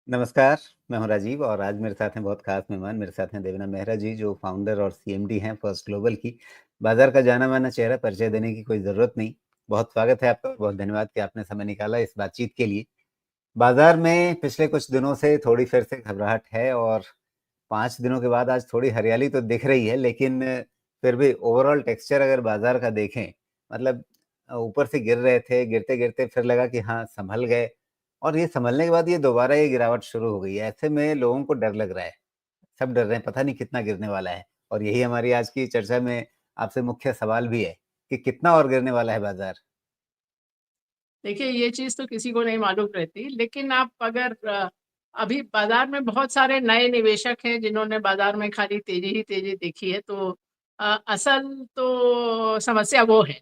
नमस्कार, मैं हूँ राजीव और आज मेरे साथ हैं बहुत ख़ास मेहमान, मेरे साथ हैं देवेना मेहरा जी जो फाउंडर और सीएमडी हैं फर्स्ट ग्लोबल की। बाज़ार का जाना-माना चेहरा, परिचय देने की कोई ज़रूरत नहीं। बहुत स्वागत है आपका, बहुत धन्यवाद कि आपने समय निकाला इस बातचीत के लिए। बाज़ार में पिछले कुछ दिनों से थोड़ी फिर से घबराहट है और 5 दिनों के बाद आज थोड़ी हरियाली तो दिख रही है, लेकिन फिर भी ओवरऑल टेक्सचर अगर बाज़ार का देखें, मतलब ऊपर से गिर रहे थे, गिरते-गिरते फिर लगा कि हाँ, सँभल गए और ये सँभलने के बाद ये दोबारा ये गिरावट शुरू हो गई है। ऐसे में लोगों को डर लग रहा है, सब डर रहे हैं, पता नहीं कितना गिरने वाला है और यही हमारी आज की चर्चा में आपसे मुख्य सवाल भी है कि कितना और गिरने वाला है बाज़ार? देखिए, ये चीज़ तो किसी को नहीं मालूम रहती, लेकिन आप अगर अभी बाज़ार में बहुत सारे नए निवेशक हैं, जिन्होंने बाज़ार में खाली तेज़ी ही तेज़ी देखी है, तो असल तो समस्या वो है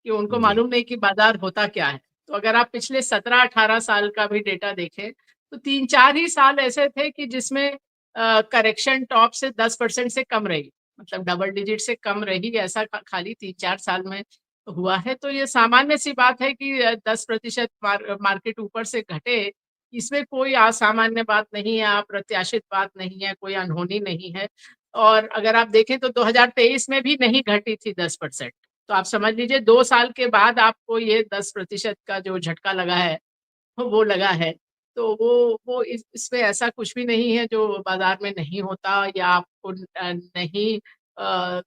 कि उनको जी, मालूम नहीं कि बाज़ार होता क्या है। तो अगर आप पिछले 17-18 साल का भी डेटा देखें, तो 3-4 ही साल ऐसे थे कि जिसमें करेक्शन टॉप से 10% से कम रही, मतलब डबल डिजिट से कम रही, ऐसा खाली 3-4 साल में हुआ है। तो ये सामान्य सी बात है कि 10% मार्केट ऊपर से घटे, इसमें कोई असामान्य बात नहीं है, अप्रत्याशित बात नहीं है, कोई अनहोनी नहीं है। और अगर आप देखें तो 2023 में भी नहीं घटी थी 10%। तो आप समझ लीजिए 2 साल के बाद आपको ये 10% का जो झटका लगा है, वो लगा है। तो वो इसमें ऐसा कुछ भी नहीं है जो बाज़ार में नहीं होता या आपको नहीं अ,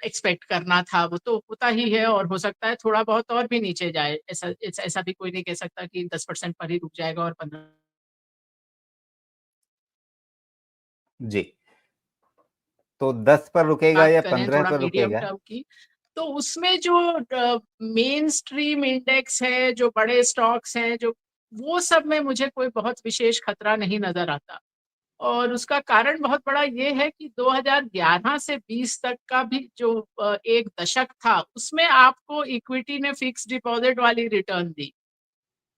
एक्सपेक्ट करना था, वो तो होता ही है और हो सकता है थोड़ा बहुत और भी नीचे जाए। ऐसा भी कोई नहीं कह सकता कि 10% पर ही रुक जाएगा और 15। जी। तो 10 पर रुकेगा बात या करें 15 थोड़ा पर मीडियम रुकेगा? टर्म की, तो उसमें जो मेन स्ट्रीम इंडेक्स है, जो बड़े स्टॉक्स हैं, जो वो सब में मुझे कोई बहुत विशेष खतरा नहीं नज़र आता। और उसका कारण बहुत बड़ा ये है कि 2011 से 20 तक का भी जो एक दशक था, उसमें आपको इक्विटी ने फिक्स्ड डिपॉज़िट वाली रिटर्न दी।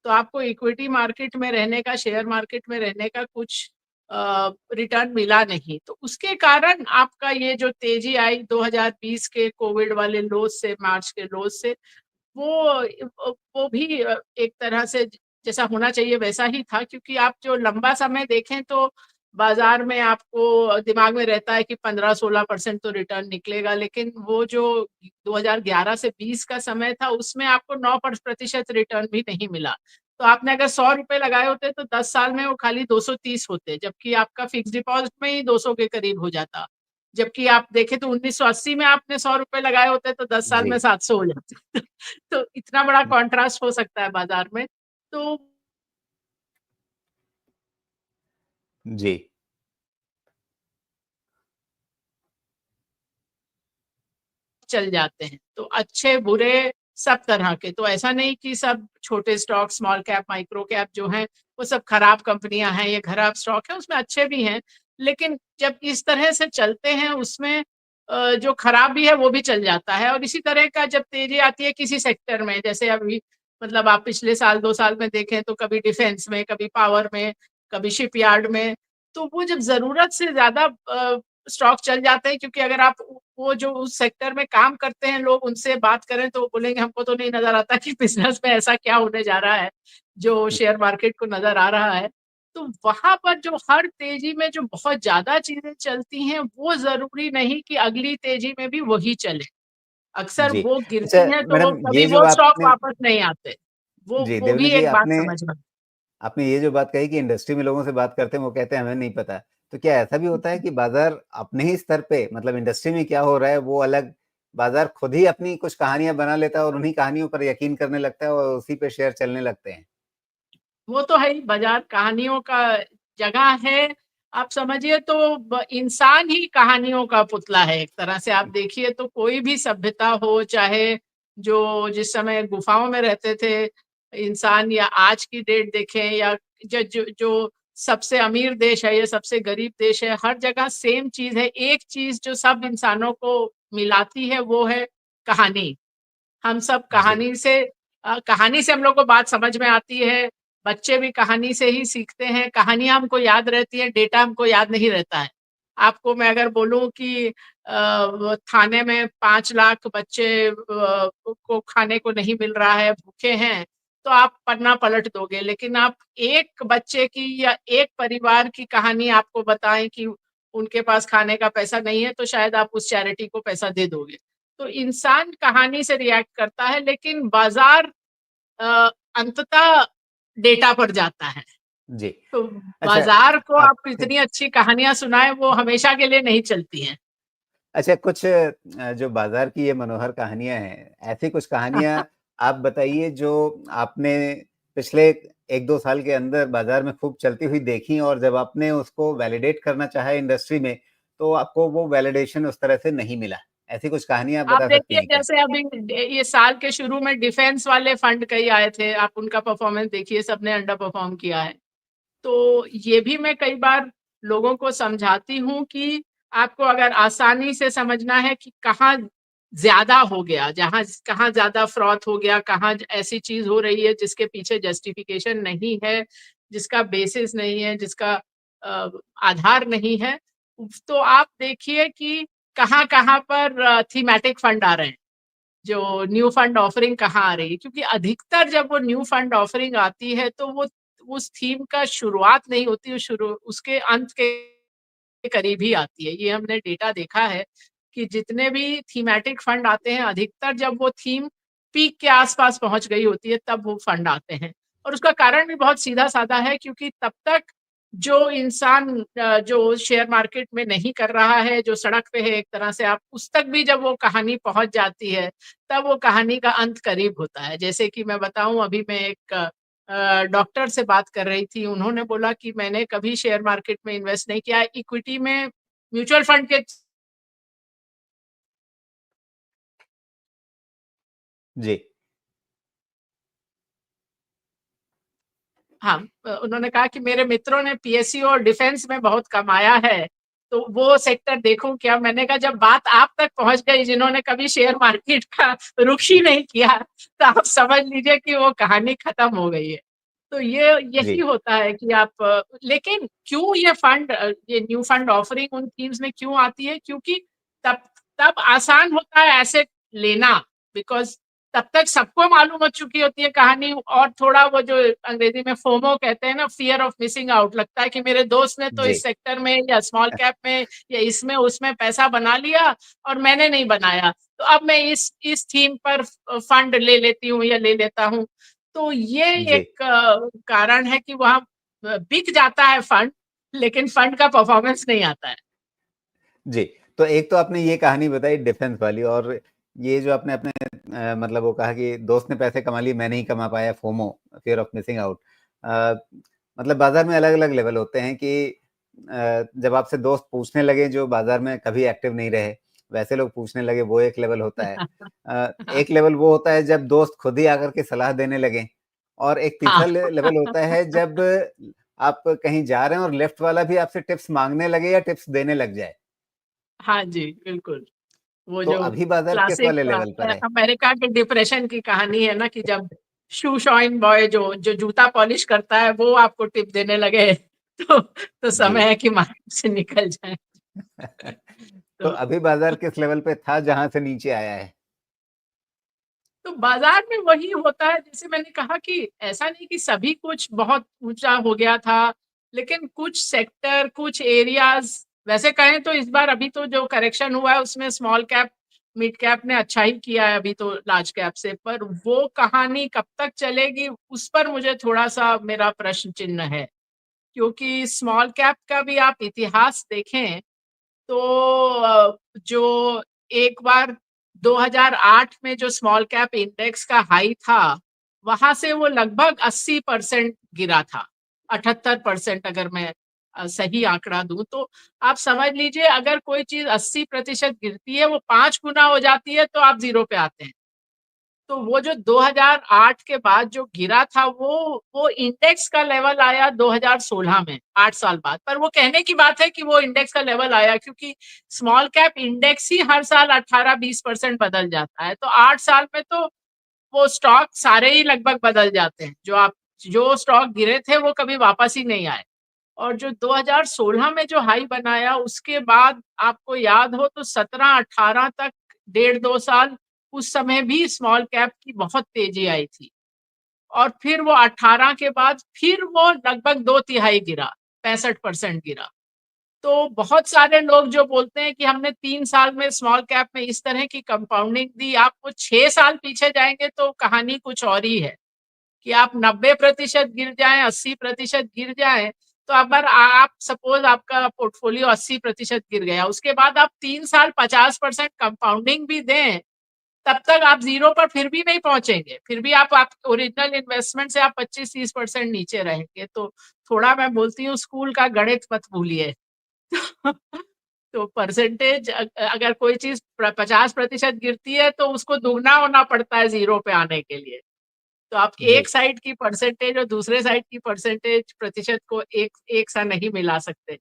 तो आपको इक्विटी मार्केट में रहने का, शेयर मार्केट में रहने का कुछ रिटर्न मिला नहीं। तो उसके कारण आपका ये जो तेज़ी आई 2020 के कोविड वाले लोज़ से, मार्च के लोज़ से, वो भी एक तरह से जैसा होना चाहिए वैसा ही था, क्योंकि आप जो लंबा समय देखें तो बाज़ार में आपको दिमाग में रहता है कि 15-16% तो रिटर्न निकलेगा, लेकिन वो जो 2011 से 20 का समय था, उसमें आपको 9% रिटर्न भी नहीं मिला। तो आपने अगर ₹100 लगाए होते तो 10 साल में वो खाली 230 होते, जबकि आपका फिक्स्ड डिपॉज़िट में ही 200 के करीब हो जाता। जबकि आप देखें तो 1980 में आपने ₹100 लगाए होते तो 10 साल जी। में 700 हो जाते। तो इतना बड़ा कॉन्ट्रास्ट हो सकता है बाज़ार में। तो जी। चल जाते हैं। तो अच्छे-बुरे सब तरह के, तो ऐसा नहीं कि सब छोटे stock, small cap, micro cap जो हैं, वो सब खराब कंपनियाँ हैं, ये खराब स्टॉक है, उसमें अच्छे भी हैं। लेकिन जब इस तरह से चलते हैं उसमें जो खराब भी है वो भी चल जाता है, और इसी तरह का जब तेज़ी आती है किसी सेक्टर में, जैसे अभी मतलब आप पिछले साल 2 साल में देखें तो कभी डिफेंस में, कभी पावर में, कभी शिपयार्ड में, तो वो जब ज़रूरत से ज़्यादा स्टॉक चल जाते हैं, क्योंकि अगर आप वो जो उस सेक्टर में काम करते हैं लोग, उनसे बात करें तो वो बोलेंगे हमको तो नहीं नज़र आता कि बिज़नेस में ऐसा क्या होने जा रहा है, जो शेयर मार्केट को नज़र आ रहा है। तो वहाँ पर जो हर तेज़ी में जो बहुत ज़्यादा चीज़ें चलती हैं, वो ज़रूरी नहीं कि अगली तेज़ी में भी वही चले। अक्सर जी। वो अच्छा गिरती हैं तो वो मैडम कभी ये जो वो स्टॉक आपने वापस नहीं आते। जी, वो देवेना भी जी एक बात आपने समझना। आपने ये जो बात कही कि इंडस्ट्री में लोगों से बात करते हैं, वो कहते हैं हमें नहीं पता। तो क्या ऐसा भी होता है कि बाज़ार अपने ही स्तर पे मतलब इंडस्ट्री में क्या हो रहा है वो अलग, बाज़ार खुद ही अपनी कुछ कहानियाँ बना लेता है और उन्हीं कहानियों पर यकीन करने लगता है और उसी पे शेयर चलने लगते हैं? वो तो है ही, बाज़ार कहानियों का जगह है। आप समझिए तो इंसान ही कहानियों का पुतला है एक तरह से। आप देखिए तो कोई भी सभ्यता हो, चाहे जो जिस समय गुफाओं में रहते थे इंसान, या आज की डेट देखें, या जो सबसे अमीर देश है या सबसे गरीब देश है, हर जगह सेम चीज़ है। एक चीज़ जो सब इंसानों को मिलाती है वो है कहानी। हम सब जी, कहानी से हम लोग को बात समझ में आती है। बच्चे भी कहानी से ही सीखते हैं, कहानियाँ हमको याद रहती हैं, डेटा हमको याद नहीं रहता है। आपको मैं अगर बोलूँ कि वो थाने में 5 लाख बच्चे को खाने को नहीं मिल रहा है, भूखे हैं, तो आप पन्ना पलट दोगे, लेकिन आप एक बच्चे की या एक परिवार की कहानी आपको बताएं कि उनके पास खाने का पैसा नहीं है, तो शायद आप उस चैरिटी को पैसा दे दोगे। तो इंसान कहानी से रिएक्ट करता है, लेकिन बाजार अंततः डेटा पर जाता है। जी। तो अच्छा, बाजार को आप आप इतनी अच्छी कहानियां सुनाए, वो हमेशा के लिए नहीं चलती हैं। अच्छा, कुछ जो बाज़ार की ये मनोहर कहानियाँ हैं, ऐसी कुछ कहानियाँ आप बताइए जो आपने पिछले 1-2 साल के अंदर बाज़ार में खूब चलती हुई देखी और जब आपने उसको वैलिडेट करना चाहा इंडस्ट्री में, तो आपको वो वैलिडेशन उस तरह से नहीं मिला। ऐसी कुछ कहानियाँ आप आप बता सकती देखिए, हैं क्या? जैसे अभी ये साल के शुरू में डिफेंस वाले फंड कई आए थे, आप उनका परफॉर्मेंस देखिए, सबने अंडर परफॉर्म किया है। तो ये भी मैं कई बार लोगों को समझाती हूँ कि आपको अगर आसानी से समझना है कि कहाँ ज्यादा हो गया, जहाँ कहाँ ज्यादा फ्रॉड हो गया, कहाँ ऐसी चीज हो रही है जिसके पीछे जस्टिफिकेशन नहीं है, जिसका बेसिस नहीं है, जिसका आधार नहीं है, तो आप देखिए कि कहाँ कहाँ पर थीमेटिक फंड आ रहे हैं, जो न्यू फंड ऑफरिंग कहाँ आ रही है। क्योंकि अधिकतर जब वो न्यू फंड ऑफरिंग आती है, तो वो उस थीम का शुरुआत नहीं होती, शुरू उसके अंत के करीब ही आती है। ये हमने डेटा देखा है कि जितने भी थीमेटिक फंड आते हैं, अधिकतर जब वो थीम पीक के आसपास पहुंच गई होती है, तब वो फंड आते हैं। और उसका कारण भी बहुत सीधा साधा है, क्योंकि तब तक जो इंसान जो शेयर मार्केट में नहीं कर रहा है, जो सड़क पे है, एक तरह से आप उस तक भी जब वो कहानी पहुंच जाती है, तब वो कहानी का अंत करीब होता है। जैसे कि मैं बताऊं, अभी मैं एक डॉक्टर से बात कर रही थी, उन्होंने बोला कि मैंने कभी शेयर मार्केट में इन्वेस्ट नहीं किया, इक्विटी में म्यूचुअल फंड के। जी। हाँ, उन्होंने कहा कि मेरे मित्रों ने पीएसयू और डिफेंस में बहुत कमाया है, तो वो सेक्टर देखूं क्या। मैंने कहा, जब बात आप तक पहुंच गई, जिन्होंने कभी शेयर मार्केट का रुख ही नहीं किया, तो आप समझ लीजिए कि वो कहानी खत्म हो गई है। तो ये जी। यही होता है कि आप लेकिन क्यों ये फंड, ये न्यू फंड ऑफरिंग उन थीम्स में क्यों आती है, क्योंकि तब तब आसान होता है एसेट लेना, बिकॉज तब तक सबको मालूम हो चुकी होती है कहानी, और थोड़ा वो जो अंग्रेजी में फोमो कहते हैं ना, फियर ऑफ मिसिंग आउट, लगता है कि मेरे दोस्त ने तो जी। इस सेक्टर में या स्मॉल कैप में या इसमें उसमें पैसा बना लिया और मैंने नहीं बनाया, तो अब मैं इस थीम पर फंड ले लेती हूँ या ले लेता हूँ। तो ये जी। एक कारण है कि वहां बिक जाता है फंड, लेकिन फंड का परफॉर्मेंस नहीं आता है। जी, तो एक तो आपने ये कहानी बताई डिफेंस वाली और ये जो आपने अपने मतलब वो कहा कि दोस्त ने पैसे कमा लिए, मैं नहीं कमा पाया, FOMO, fear of missing out. अ, मतलब बाज़ार में अलग-अलग लेवल होते हैं कि जब आपसे दोस्त पूछने लगे जो बाज़ार में कभी एक्टिव नहीं रहे, वैसे लोग पूछने लगे, वो एक लेवल होता है। एक लेवल वो होता है जब दोस्त खुद ही आकर के सलाह देने लगे और एक हाँ। तीसरा लेवल होता है जब आप कहीं जा रहे हैं और लेफ्ट वाला भी आपसे टिप्स माँगने लगे या टिप्स देने लग जाए। हाँ जी, बिल्कुल। वो तो जो अभी बाज़ार किस क्लासिक वाले लेवल पर है? अमेरिका के डिप्रेशन की कहानी है ना, कि जब शू शाइन बॉय जो जो जूता पॉलिश करता है, वो आपको टिप देने लगे, तो जी। समय है कि मार्केट से निकल जाए। तो तो अभी बाज़ार किस लेवल पे था जहाँ से नीचे आया है? तो बाजार में वही होता है, जैसे मैंने कहा कि ऐसा नहीं कि सभी कुछ बहुत ऊंचा हो गया था, लेकिन कुछ सेक्टर, कुछ एरियाज, वैसे कहें तो इस बार अभी तो जो करेक्शन हुआ है, उसमें स्मॉल कैप मिड कैप ने अच्छा ही किया है अभी तो लार्ज कैप से, पर वो कहानी कब तक चलेगी, उस पर मुझे थोड़ा सा मेरा प्रश्न चिन्ह है। क्योंकि स्मॉल कैप का भी आप इतिहास देखें, तो जो एक बार 2008 में जो स्मॉल कैप इंडेक्स का हाई था, वहां से वो लगभग 80% गिरा था, 78%, अगर मैं सही आंकड़ा दूं तो। आप समझ लीजिए, अगर कोई चीज 80% गिरती है, वो 5 गुना हो जाती है, तो आप जीरो पे आते हैं। तो वो जो 2008 के बाद जो गिरा था, वो इंडेक्स का लेवल आया 2016 में, 8 साल बाद। पर वो कहने की बात है कि वो इंडेक्स का लेवल आया, क्योंकि स्मॉल कैप इंडेक्स ही हर साल 18-20% बदल जाता है, तो 8 साल में तो वो स्टॉक सारे ही लगभग बदल जाते हैं। जो स्टॉक गिरे थे, वो कभी वापस ही नहीं आए। और जो 2016 में जो हाई बनाया, उसके बाद आपको याद हो तो 17-18 तक, 1.5-2 साल, उस समय भी स्मॉल कैप की बहुत तेजी आई थी। और फिर वो 18 के बाद फिर वो लगभग 2/3 गिरा, 65% गिरा। तो बहुत सारे लोग जो बोलते हैं कि हमने 3 साल में स्मॉल कैप में इस तरह की कंपाउंडिंग दी, आप वो 6 साल पीछे जाएँगे तो कहानी कुछ और ही है, कि आप 90% गिर जाएँ, 80% गिर जाएँ, तो अगर आप सपोज़ आपका पोर्टफोलियो 80% गिर गया, उसके बाद आप 3 साल 50% कंपाउंडिंग भी दें, तब तक आप ज़ीरो पर फिर भी नहीं पहुँचेंगे। फिर भी आप ओरिजिनल इन्वेस्टमेंट से आप 25-30% नीचे रहेंगे। तो थोड़ा मैं बोलती हूँ स्कूल का गणित मत भूलिए। तो परसेंटेज अगर कोई चीज़ 50% गिरती है तो उसको दुगना होना पड़ता है ज़ीरो पे आने के लिए। तो आप जी, एक साइड की परसेंटेज और दूसरे साइड की परसेंटेज प्रतिशत को एक सा नहीं मिला सकते।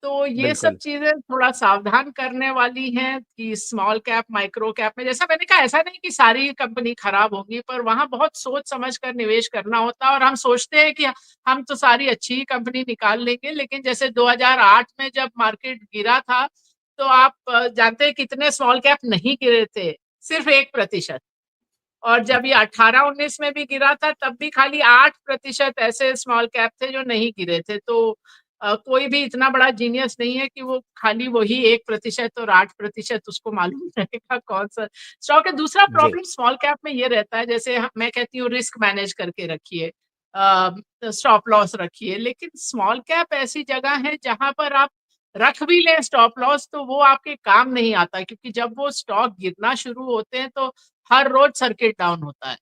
तो ये सब बिल्कुल। चीज़ें थोड़ा सावधान करने वाली हैं कि स्मॉल कैप, माइक्रो कैप में जैसा मैंने कहा ऐसा नहीं कि सारी कंपनी खराब होंगी, पर वहाँ बहुत सोच समझ कर निवेश करना होता है और हम सोचते हैं कि हम तो सारी अच्छी ही कंपनी निकाल लेंगे, लेकिन जैसे 2008 में जब मार्केट गिरा था, तो आप जानते हैं कितने स्मॉल कैप नहीं गिरे थे? सिर्फ 1%। और जब ये अच्छा, 18-19 में भी गिरा था तब भी खाली 8% ऐसे स्मॉल कैप थे जो नहीं गिरे थे। तो कोई भी इतना बड़ा जीनियस नहीं है कि वो खाली वही 1% और 8% उसको मालूम रहेगा कौन-सा स्टॉक है। दूसरा जी, प्रॉब्लम स्मॉल कैप में ये रहता है जैसे मैं कहती हूँ रिस्क मैनेज करके रखिए। स्टॉप लॉस रखिए, लेकिन स्मॉल कैप ऐसी जगह है जहाँ पर आप रख भी लें स्टॉप लॉस तो वो आपके काम नहीं आता क्योंकि जब वो स्टॉक गिरना शुरू होते हैं तो हर रोज सर्किट डाउन होता है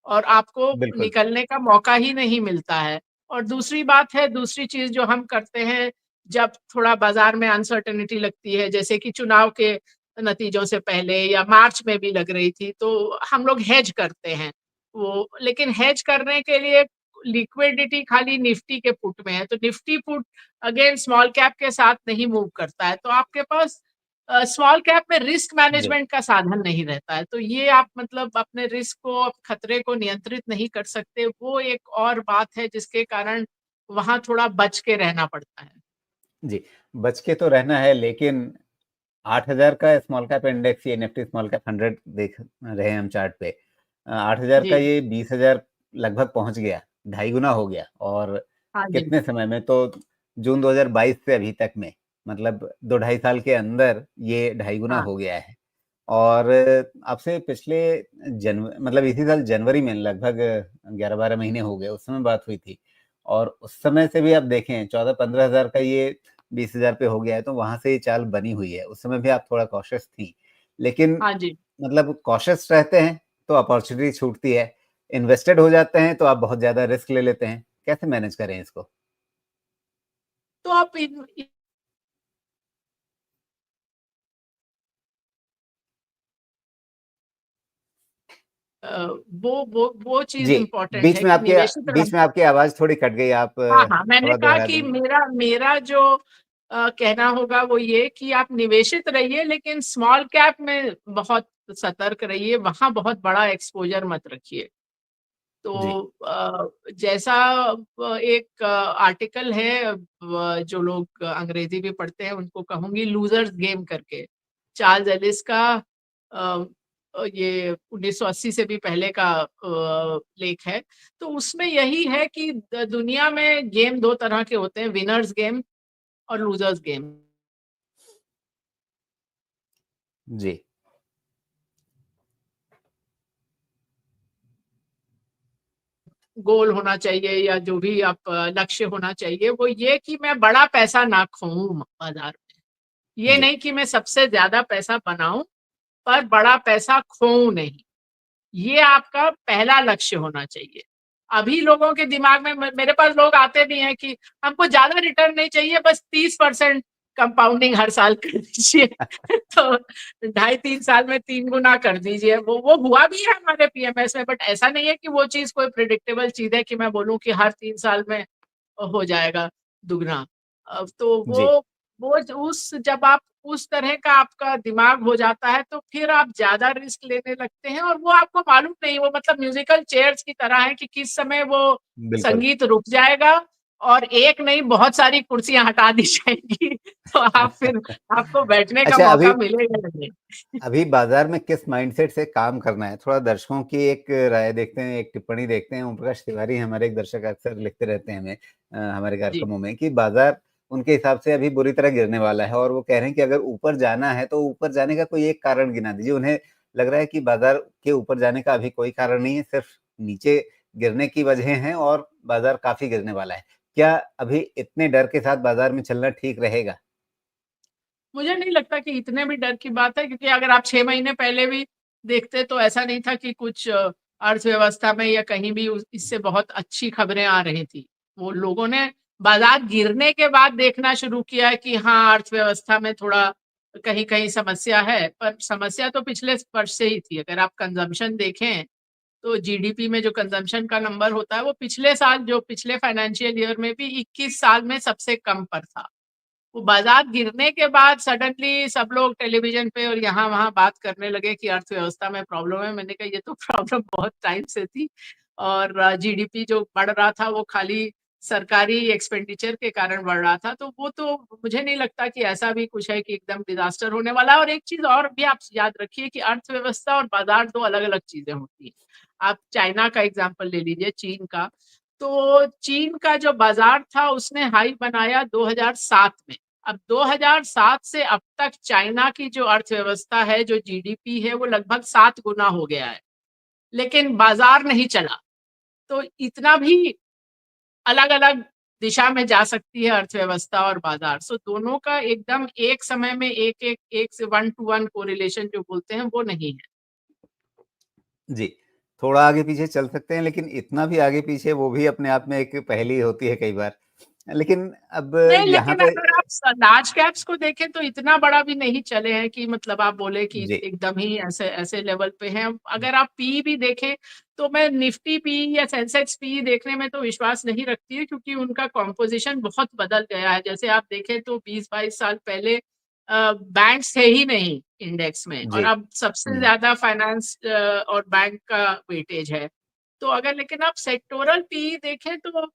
और आपको बिल्कुल। निकलने का मौका ही नहीं मिलता है। और दूसरी बात है, दूसरी चीज़ जो हम करते हैं, जब थोड़ा बाज़ार में अनसर्टेनिटी लगती है, जैसे कि चुनाव के नतीजों से पहले या मार्च में भी लग रही थी, तो हम लोग हेज करते हैं। वो लेकिन हेज करने के लिए लिक्विडिटी खाली निफ्टी के पुट में है, तो Nifty put again small cap के साथ नहीं मूव करता है, तो आपके पास स्मॉल कैप में रिस्क जी। मैनेजमेंट का साधन नहीं रहता है, तो ये आप मतलब अपने रिस्क को, खतरे को नियंत्रित नहीं कर सकते, वो एक और बात है जिसके कारण वहाँ थोड़ा बच के रहना पड़ता है। जी, बच के तो रहना है लेकिन 8000 का स्मॉल कैप इंडेक्स ये निफ्टी स्मॉल कैप 100 देख रहे हैं हम चार्ट पे। 8000 का जी, ये 20,000 लगभग पहुँच गया, ढाई गुना हो गया और हाँ जी, कितने समय में तो जून 2022 से अभी तक में मतलब 2 ढाई साल के अंदर ये ढाई गुना हाँ, हो गया है। और अब से पिछले मतलब इसी साल जनवरी में लगभग 11-12 महीने हो गए, उस समय बात हुई थी। और उस समय से भी आप देखें 14-15 हज़ार का ये 20,000 पे हो गया है, तो वहाँ से ये चाल बनी हुई है। उस समय भी आप थोड़ा कॉशियस थीं। लेकिन हाँ जी। मतलब कॉशियस रहते हैं, तो अपॉर्च्युनिटी छूटती है। इन्वेस्टेड हो जाते हैं, तो आप बहुत ज़्यादा रिस्क ले लेते हैं। कैसे मैनेज करें इसको? तो आप इन अ, वो चीज़ जी, इम्पोर्टेंट है कि निवेशित बीच में आपकी आवाज़ थोड़ी कट गई, आप हाँ, हाँ, मैंने थोड़ा कहा दोहरा कि देंगे? मेरा मेरा जो कहना होगा वो ये कि आप निवेशित रहिए लेकिन स्मॉल कैप में बहुत सतर्क रहिए, वहाँ बहुत बड़ा एक्सपोज़र मत रखिए। जी, तो जैसा एक आर्टिकल है जो लोग अंग्रेज़ी भी पढ़ते हैं उनको कहूँगी लूज़र्स गेम करके। चार्ल्स एलिस का अ ये 1980 से भी पहले का लेख है। तो उसमें यही है कि दुनिया में गेम 2 तरह के होते हैं, विनर्स गेम और लूज़र्स गेम। जी, गोल होना चाहिए या जो भी आप लक्ष्य होना चाहिए, वो ये कि मैं बड़ा पैसा ना खोऊँ बाज़ार में। ये जी, नहीं कि मैं सबसे ज़्यादा पैसा बनाऊँ, पर बड़ा पैसा खोऊँ नहीं। ये आपका पहला लक्ष्य होना चाहिए। अभी लोगों के दिमाग में मेरे पास लोग आते भी हैं कि हमको ज़्यादा रिटर्न नहीं चाहिए, बस 30% कंपाउंडिंग हर साल कर दीजिए। तो ढाई 3 साल में 3 गुना कर दीजिए। वो हुआ भी है हमारे पीएमएस में, बट ऐसा नहीं है कि वो चीज़ कोई प्रेडिक्टेबल चीज़ है कि मैं बोलूँ कि हर 3 साल में हो जाएगा दुगना। तो जी, वो उस जब आप उस तरह का आपका दिमाग हो जाता है, तो फिर आप ज़्यादा रिस्क लेने लगते हैं और वो आपको मालूम नहीं, वो मतलब म्यूज़िकल चेयर्स की तरह है कि किस समय वो बिल्कुल। संगीत रुक जाएगा और एक नहीं बहुत सारी कुर्सियाँ हटा दी जाएँगी। तो आप फिर आपको बैठने का अच्छा, मौका मिलेगा नहीं। अभी बाजार में किस माइंडसेट से काम करना है, थोड़ा दर्शकों की एक राय देखते हैं, एक टिप्पणी देखते हैं। ओम प्रकाश तिवारी हमारे एक दर्शक अक्सर लिखते रहते हैं हमें हमारे जी। कार्यक्रमों में कि बाजार उनके हिसाब से अभी बुरी तरह गिरने वाला है, और वो कह रहे हैं कि अगर ऊपर जाना है तो ऊपर जाने का कोई एक कारण गिना दीजिए। उन्हें लग रहा है कि बाजार के ऊपर जाने का अभी कोई कारण नहीं है, सिर्फ नीचे गिरने की वजह है और बाजार काफी गिरने वाला है। क्या अभी इतने डर के साथ बाजार में चलना ठीक रहेगा? मुझे नहीं लगता कि इतने भी डर की बात है, क्योंकि अगर आप 6 महीने पहले भी देखते तो ऐसा नहीं था कि कुछ अर्थव्यवस्था में या कहीं भी इससे बहुत अच्छी खबरें आ रही थी। वो लोगों ने बाजार गिरने के बाद देखना शुरू किया कि हाँ, अर्थव्यवस्था में थोड़ा कहीं-कहीं समस्या है, पर समस्या तो पिछले वर्ष से ही थी। अगर आप कंजम्पशन देखें, तो जीडीपी में जो कंजम्पशन का नंबर होता है, वो पिछले साल, जो पिछले फाइनेंशियल ईयर में भी 21 साल में सबसे कम पर था। वो बाजार गिरने के बाद सडनली सब लोग टेलीविजन पे और यहाँ-वहाँ बात करने लगे कि अर्थव्यवस्था में प्रॉब्लम है। मैंने कहा ये तो प्रॉब्लम बहुत टाइम से थी, और जीडीपी जो बढ़ रहा था वो खाली सरकारी एक्सपेंडिचर के कारण बढ़ रहा था। तो वो तो मुझे नहीं लगता कि ऐसा भी कुछ है कि एकदम डिज़ास्टर होने वाला है। और एक चीज़ और भी आप याद रखिए कि अर्थव्यवस्था और बाजार 2 अलग-अलग चीज़ें होती हैं। आप चाइना का एग्ज़ाम्पल ले लीजिए, चीन का। तो चीन का जो बाजार था उसने हाई बनाया 2007 में। अब 2007 से अब तक चाइना की जो अर्थव्यवस्था है, जो जीडीपी है, वो लगभग 7 गुना हो गया है, लेकिन बाजार नहीं चला। तो इतना भी अलग-अलग दिशा में जा सकती है अर्थव्यवस्था और बाजार। सो दोनों का एकदम एक समय में एक से 1 टू 1 कोरिलेशन जो बोलते हैं वो नहीं है। जी, थोड़ा आगे-पीछे चल सकते हैं, लेकिन इतना भी आगे-पीछे वो भी अपने आप में एक पहेली होती है कई बार। लेकिन अब नहीं, यहाँ लेकिन पे अगर आप लार्ज कैप्स को देखें तो इतना बड़ा भी नहीं चले हैं कि मतलब आप बोले कि जी, एकदम ही ऐसे ऐसे लेवल पे हैं। अगर आप पी भी देखें तो मैं निफ्टी पी या सेंसेक्स पी देखने में तो विश्वास नहीं रखती है, क्योंकि उनका कॉम्पोजिशन बहुत बदल गया है। जैसे आप देखें तो 20-22 साल पहले बैंक्स थे ही नहीं इंडेक्स में, और जी। अब सबसे हुँ, ज्यादा फाइनेंस और बैंक का वेटेज है। तो अगर लेकिन आप सेक्टोरल पी देखें तो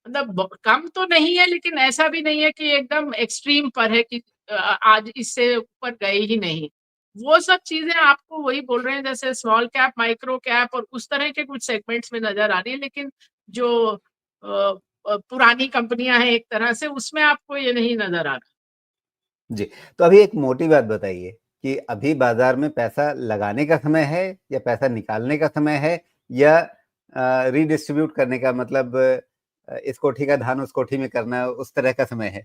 मतलब कम तो नहीं है, लेकिन ऐसा भी नहीं है कि एकदम एक्सट्रीम पर है कि आज इससे ऊपर गए ही नहीं। वो सब चीज़ें आपको वही बोल रहे हैं, जैसे स्मॉल कैप, माइक्रो कैप और उस तरह के कुछ सेगमेंट्स में नज़र आ रही है, लेकिन जो पुरानी कंपनियाँ हैं एक तरह से, उसमें आपको ये नहीं नज़र आ रहा। जी। तो अभी एक मोटी बात बताइए कि अभी बाज़ार में पैसा लगाने का समय है या पैसा निकालने का समय है, या रीडिस्ट्रीब्यूट करने का, मतलब इस कोठी का धान उस कोठी में करना, उस तरह का समय है?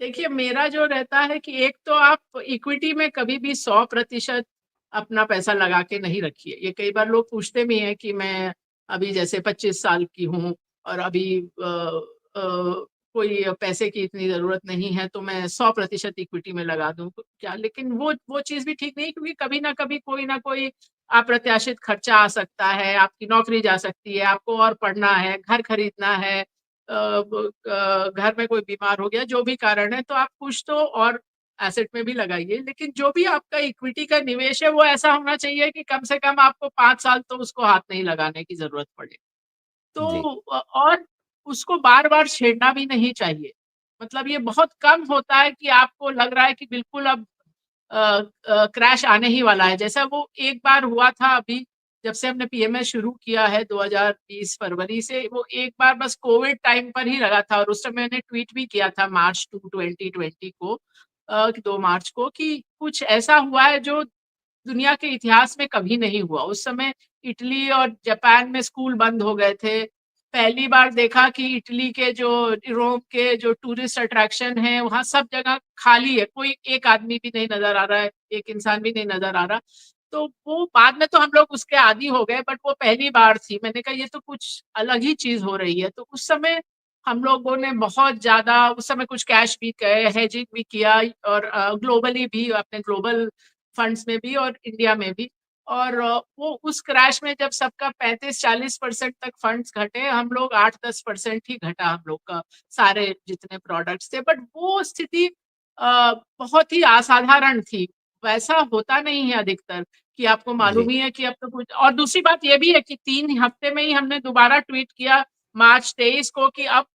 देखिए, मेरा जो रहता है कि एक तो आप इक्विटी में कभी भी 100% अपना पैसा लगा के नहीं रखिए। ये कई बार लोग पूछते भी हैं कि मैं अभी जैसे 25 साल की हूँ और अभी कोई पैसे की इतनी ज़रूरत नहीं है, तो मैं 100% इक्विटी में लगा दूँ। तो क्या, लेकिन वो चीज़ भी ठीक नहीं, क्योंकि कभी न कभी कोई न कोई अप्रत्याशित खर्चा आ सकता है, आपकी नौकरी जा सकती है, आपको और पढ़ना है, घर खरीदना है, घर में कोई बीमार हो गया, जो भी कारण है, तो आप कुछ तो और एसेट में भी लगाइए। लेकिन जो भी आपका इक्विटी का निवेश है, वो ऐसा होना चाहिए कि कम से कम आपको 5 साल तो उसको हाथ नहीं लगाने की ज़रूरत पड़े। जी, तो और उसको बार-बार छेड़ना भी नहीं चाहिए। मतलब ये बहुत कम होता है कि आपको लग रहा है कि बिल्कुल अब अ क्रैश आने ही वाला है। जैसा वो एक बार हुआ था अभी, जब से हमने पीएमएस शुरू किया है 2020 फरवरी से, वो एक बार बस कोविड टाइम पर ही लगा था, और उस समय मैंने ट्वीट भी किया था मार्च 2 2020 को, 2 मार्च को, कि कुछ ऐसा हुआ है जो दुनिया के इतिहास में कभी नहीं हुआ। उस समय इटली और जापान में स्कूल बंद हो गए थे। पहली बार देखा कि इटली के जो रोम के जो टूरिस्ट अट्रैक्शन हैं, वहाँ सब जगह खाली है, कोई एक आदमी भी नहीं नज़र आ रहा है, एक इंसान भी नहीं नज़र आ रहा। तो वो बाद में तो हम लोग उसके आदी हो गए, बट वो पहली बार थी। मैंने कहा ये तो कुछ अलग ही चीज़ हो रही है। तो उस समय हम लोगों ने बहुत ज़्यादा उस समय कुछ कैश भी गए, हेजिंग भी किया, और ग्लोबली भी अपने ग्लोबल फंड्स में भी और इंडिया में भी। और वो उस क्रैश में जब सबका 35-40% तक फंड्स घटे, हम लोग 8-10% ही घटा हम लोग का, सारे जितने प्रोडक्ट्स थे। बट वो स्थिति बहुत ही असाधारण थी। वैसा होता नहीं है अधिकतर, कि आपको जी। मालूम ही है कि अब तो कुछ। और दूसरी बात ये भी है कि 3 हफ्ते में ही हमने दोबारा ट्वीट किया मार्च 23 को कि अब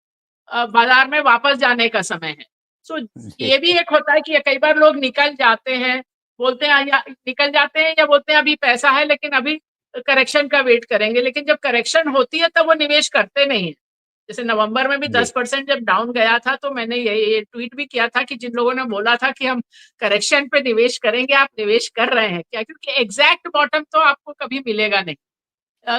बाज़ार में वापस जाने का समय है। सो जी, ये भी एक होता है कि कई बार लोग निकल जाते हैं, बोलते हैं या निकल जाते हैं या बोलते हैं अभी पैसा है लेकिन अभी करेक्शन का वेट करेंगे, लेकिन जब करेक्शन होती है तब वो निवेश करते नहीं हैं। जैसे नवंबर में भी जी, 10% जब डाउन गया था तो मैंने ये ट्वीट भी किया था कि जिन लोगों ने बोला था कि हम करेक्शन पे निवेश करेंगे, आप निवेश कर रहे हैं क्या? क्योंकि एग्जैक्ट बॉटम तो आपको कभी मिलेगा नहीं।